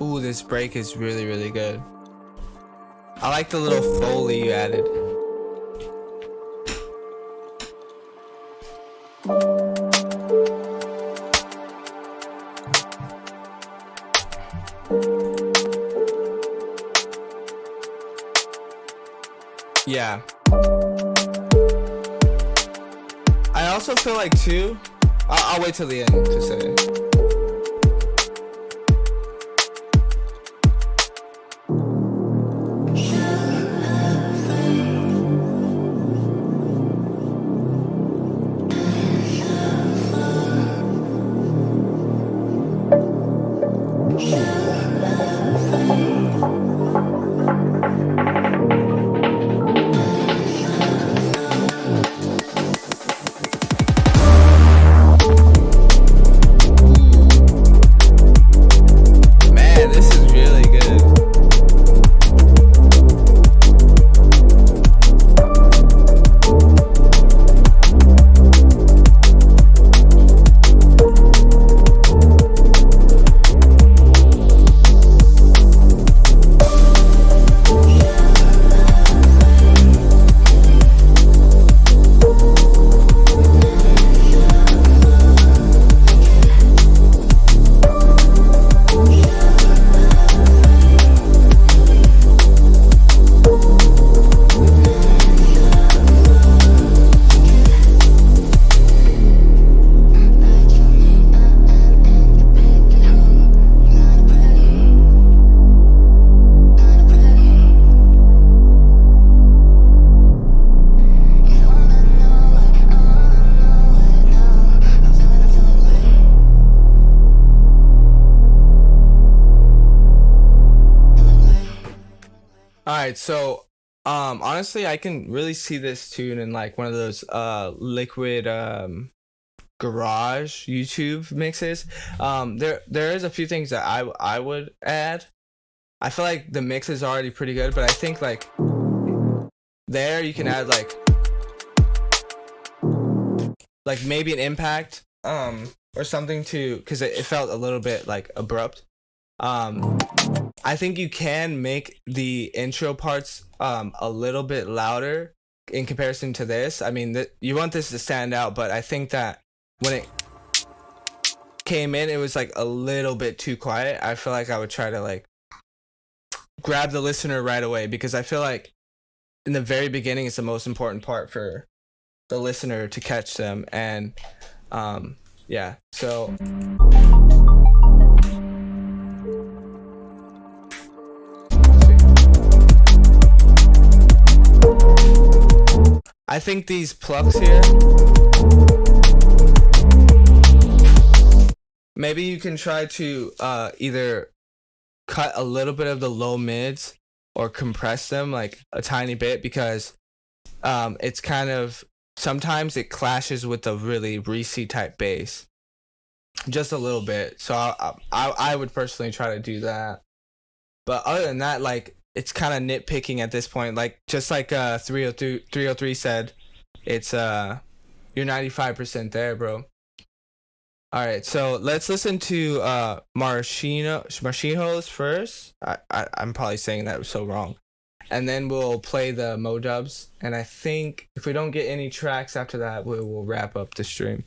Ooh, this break is really, really good. I like the little Foley you added. Yeah. I also feel like too, I'll wait till the end to say it. Alright, so Honestly, I can really see this tune in like one of those liquid garage YouTube mixes. There is a few things that I would add. I feel like the mix is already pretty good, but I think like there you can add like maybe an impact or something to, because it felt a little bit like abrupt. I think you can make the intro parts a little bit louder in comparison to this. I mean, you want this to stand out, but I think that when it came in, it was like a little bit too quiet. I feel like I would try to like grab the listener right away, because I feel like in the very beginning is the most important part for the listener to catch them. And yeah, so I think these plucks here, maybe you can try to either cut a little bit of the low mids or compress them like a tiny bit, because it's kind of, sometimes it clashes with the really greasy type bass just a little bit. So I would personally try to do that. But other than that, like, it's kind of nitpicking at this point. Like, just like 303 said, it's you're 95% there, bro. All right, so let's listen to Maraschino's first. I'm probably saying that so wrong. And then we'll play the MurDubs. And I think if we don't get any tracks after that, we will wrap up the stream.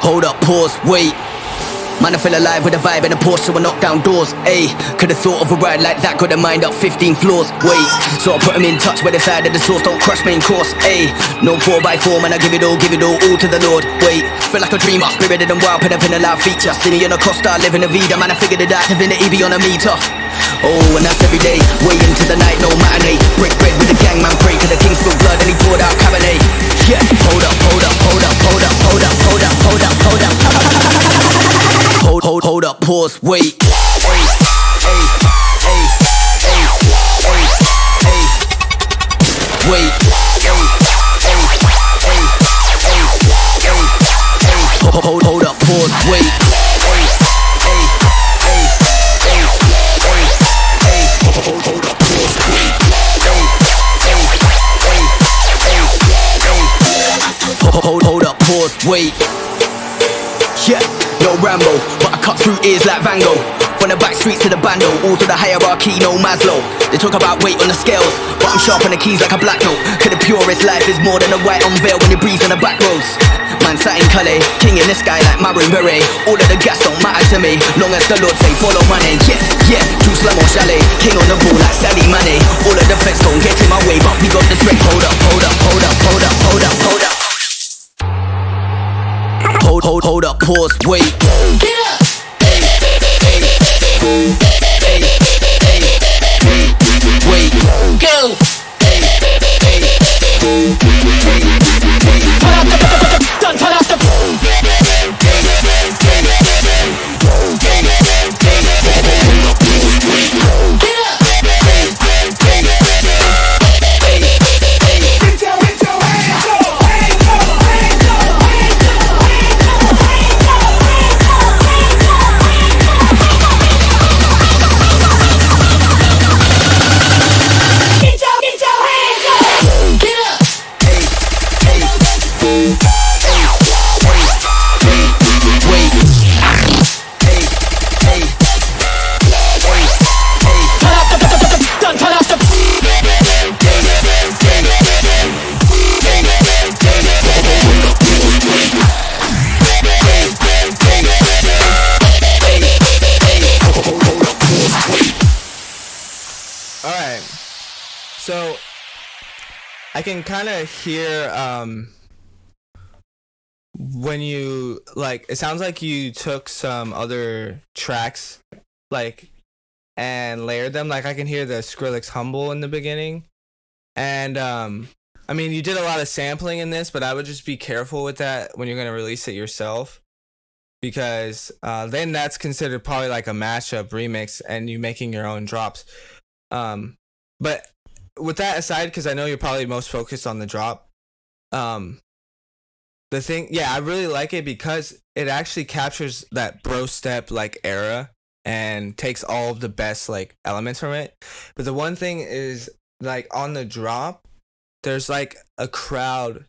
Hold up, pause, wait. Man, I feel alive with a vibe and a Porsche, so I knock down doors. Ayy, could've thought of a ride like that, got a mind up 15 floors. Wait, so I put him in touch with the side of the source, don't crush main course. Ayy, no 4x4, man, I give it all to the Lord. Wait, feel like a dreamer, spirited and wild, put up in a loud feature. See me on a Costa, living a vida, man, I figured it out, divinity be on a meter. Oh, and that's every day, way into the night, no matinee. Break bread with the gang, man, pray, cause the king spilled blood and he poured out Cabernet. Yeah, hold up, hold up, hold up, hold up, hold up, hold up, hold up, hold up. Hold up, pause, wait. Hey, hey, hey, hey, hey, hey. Wait. Hey, hey, hey, hey, hey, hey. Hold up, pause, wait. Hey, hey, hey, hey, hey, hey. Hold up, pause, wait. Hey, hey, hey, hey, hey. Hold up, pause, wait. Yeah, no Rambo, but I cut through ears like Van Gogh. From the back streets to the bando, all through the hierarchy, no Maslow. They talk about weight on the scales, but I'm sharp on the keys like a black note. Cause the purest life is more than a white unveil when you breeze on the back roads. Man sat in Calais, king in the sky like Maroon Beret. All of the gas don't matter to me, long as the Lord say follow money. Yeah, yeah, true slam or chalet, king on the ball like Sally Mane. All of the flex don't get in my way, but we got the strength. Hold up, hold up, hold up, hold up, hold up, hold up. Hold up, pause, wait. Get up! Hey, hey, hey, hey, wait. Go! Hey, hey, hey, hey. Turn up the, turn up the. So I can kind of hear when you, like, it sounds like you took some other tracks like and layered them. Like, I can hear the Skrillex Humble in the beginning. And I mean, you did a lot of sampling in this, but I would just be careful with that when you're going to release it yourself. because then that's considered probably like a mashup remix and you making your own drops. But with that aside, because I know you're probably most focused on the drop, the thing, yeah, I really like it because it actually captures that bro step like era and takes all of the best like elements from it. But the one thing is, like, on the drop, there's like a crowd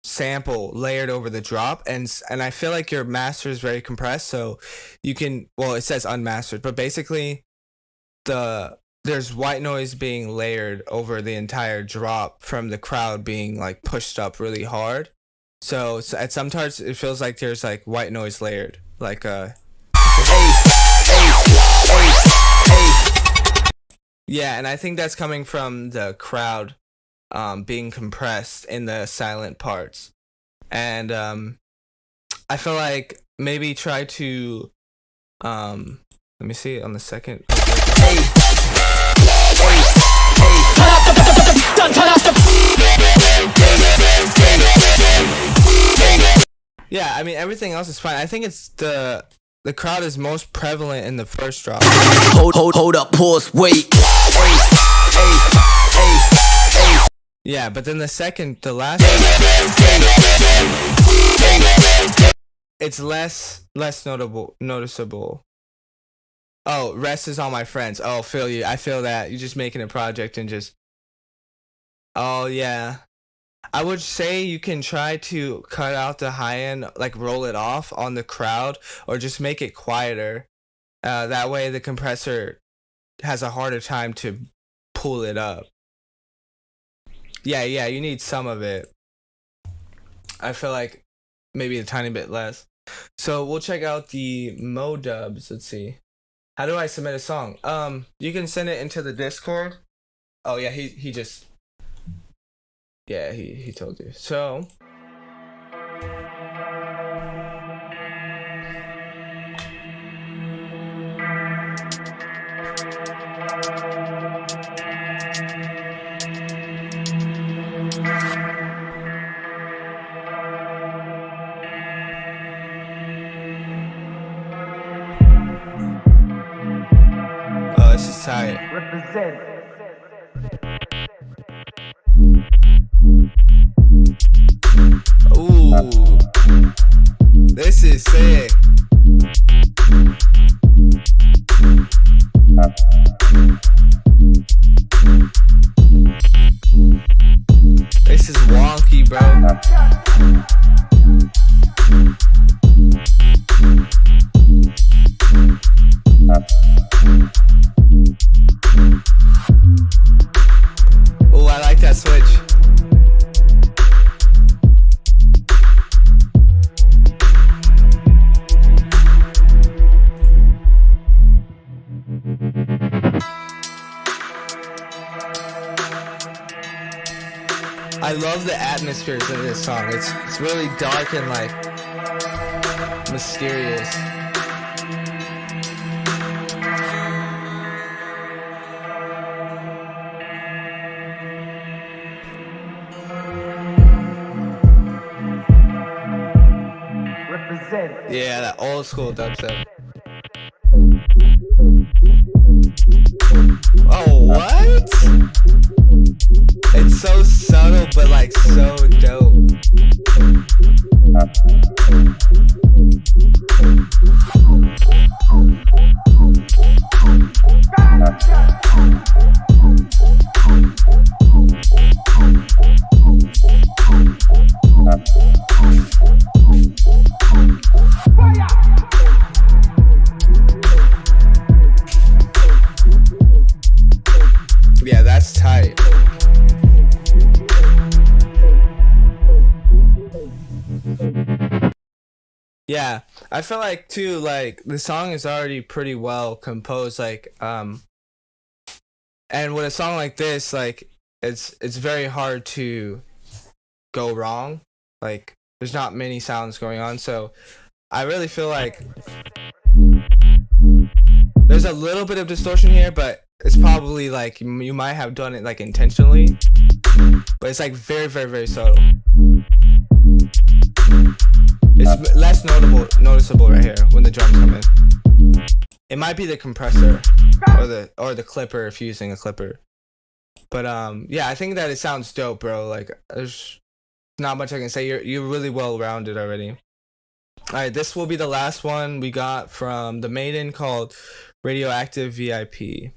sample layered over the drop, and I feel like your master is very compressed, so you can, well, it says unmastered, but basically there's white noise being layered over the entire drop from the crowd being like pushed up really hard. So at some parts it feels like there's like white noise layered, like yeah, and I think that's coming from the crowd being compressed in the silent parts. And I feel like maybe try to let me see on the second. Yeah, I mean, everything else is fine. I think it's the crowd is most prevalent in the first drop. Hold up, pause, wait. Yeah, but then the last, it's less noticeable. Oh, rest is all my friends. Oh, feel you. I feel that. You're just making a project and just. Oh, yeah. I would say you can try to cut out the high end, like roll it off on the crowd, or just make it quieter. That way the compressor has a harder time to pull it up. Yeah, you need some of it. I feel like maybe a tiny bit less. So we'll check out the MurDa. Let's see. How do I submit a song? You can send it into the Discord. Oh yeah, he just. Yeah, he told you. So oh, this is tight. Represent. Ooh, this is sick. This is wonky, bro. Ooh, I like that switch. I love the atmospheres of this song. It's really dark and like mysterious. Represent. Yeah, that old school dubstep. Oh, what? It's so subtle, but like so dope. Yeah, that's tight. Yeah, I feel like too, like the song is already pretty well composed, like and with a song like this, like it's very hard to go wrong. Like there's not many sounds going on, so I really feel like there's a little bit of distortion here, but it's probably like you might have done it like intentionally, but it's like very, very, very subtle. It's less noticeable right here when the drums come in. It might be the compressor or the clipper if you're using a clipper. But yeah, I think that it sounds dope, bro. Like there's not much I can say. You're really well rounded already. All right, this will be the last one we got from the Maiden called Radioactive VIP.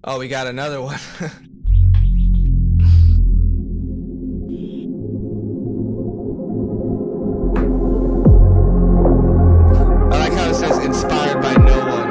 Oh, we got another one. I like how it says inspired by no one.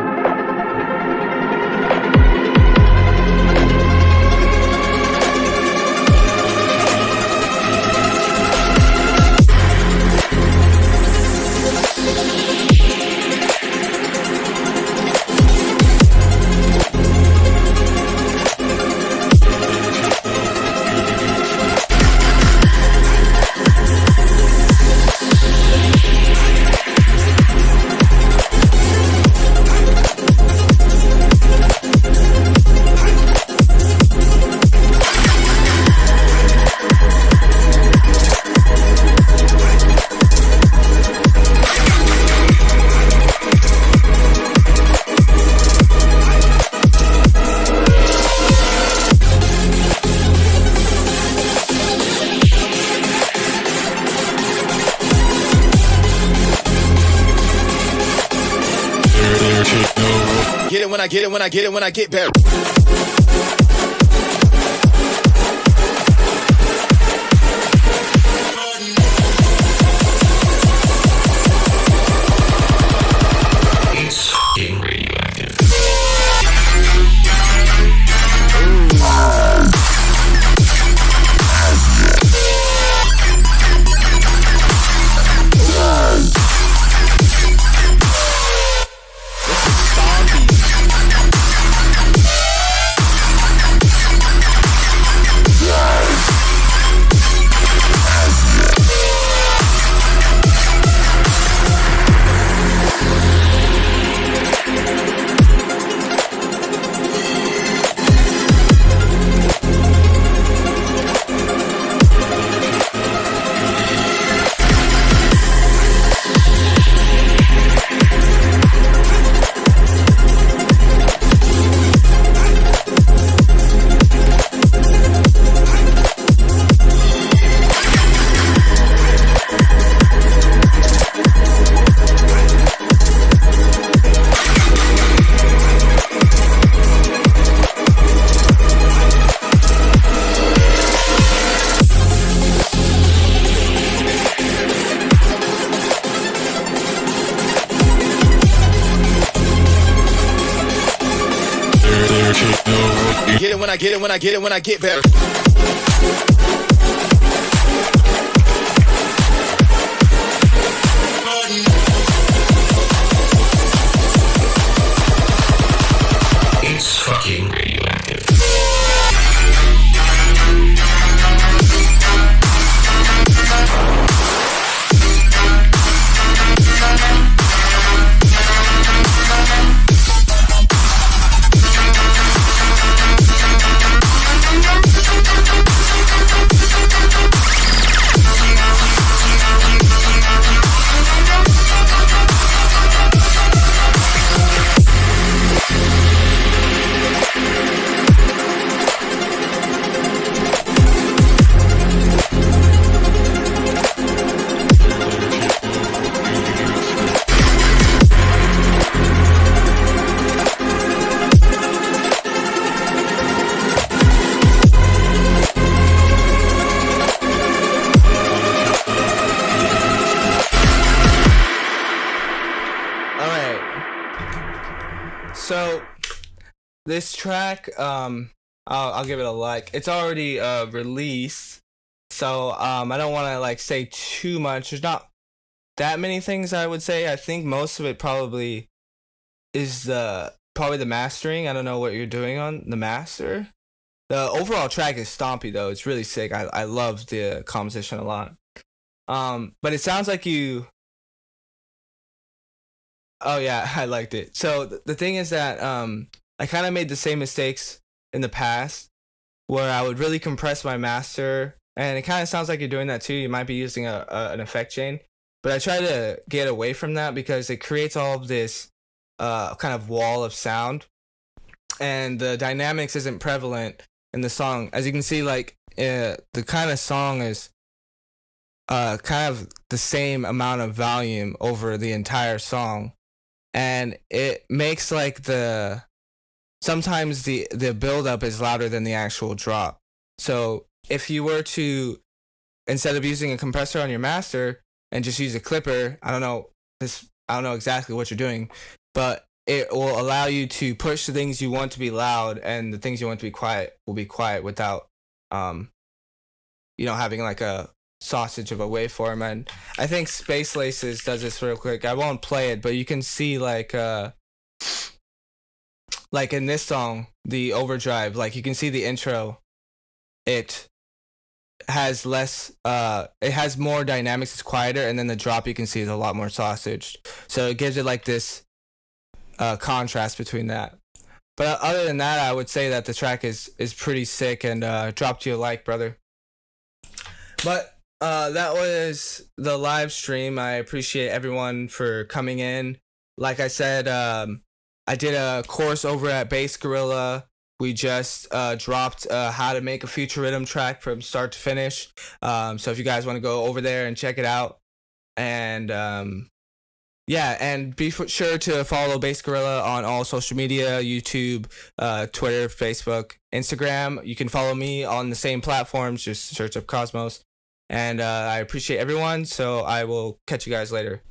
When I get back. It's fucking radioactive. When I get back. It's fucking radioactive. So this track, I'll give it a like. It's already released, so I don't want to like say too much. There's not that many things I would say. I think most of it probably is the mastering. I don't know what you're doing on the master. The overall track is stompy though. It's really sick. I love the composition a lot. But it sounds like you. Oh yeah, I liked it. So the thing is that I kind of made the same mistakes in the past where I would really compress my master, and it kind of sounds like you're doing that too. You might be using an effect chain, but I try to get away from that because it creates all of this kind of wall of sound, and the dynamics isn't prevalent in the song. As you can see, like the kind of song is kind of the same amount of volume over the entire song, and it makes like sometimes the build up is louder than the actual drop. So if you were to, instead of using a compressor on your master and just use a clipper, I don't know exactly what you're doing, but it will allow you to push the things you want to be loud, and the things you want to be quiet will be quiet without having like a sausage of a waveform. And I think Space Laces does this real quick. I won't play it, but you can see like in this song, the overdrive, like you can see the intro, it has less it has more dynamics, it's quieter, and then the drop you can see is a lot more sausage, so it gives it like this contrast between that. But other than that, I would say that the track is pretty sick, and drop to a like, brother. But that was the live stream. I appreciate everyone for coming in. Like I said, I did a course over at Bass Gorilla. We just dropped how to make a Future Riddim track from start to finish. So if you guys want to go over there and check it out, and and be sure to follow Bass Gorilla on all social media: YouTube, Twitter, Facebook, Instagram. You can follow me on the same platforms. Just search up Kozmos. And I appreciate everyone. So I will catch you guys later.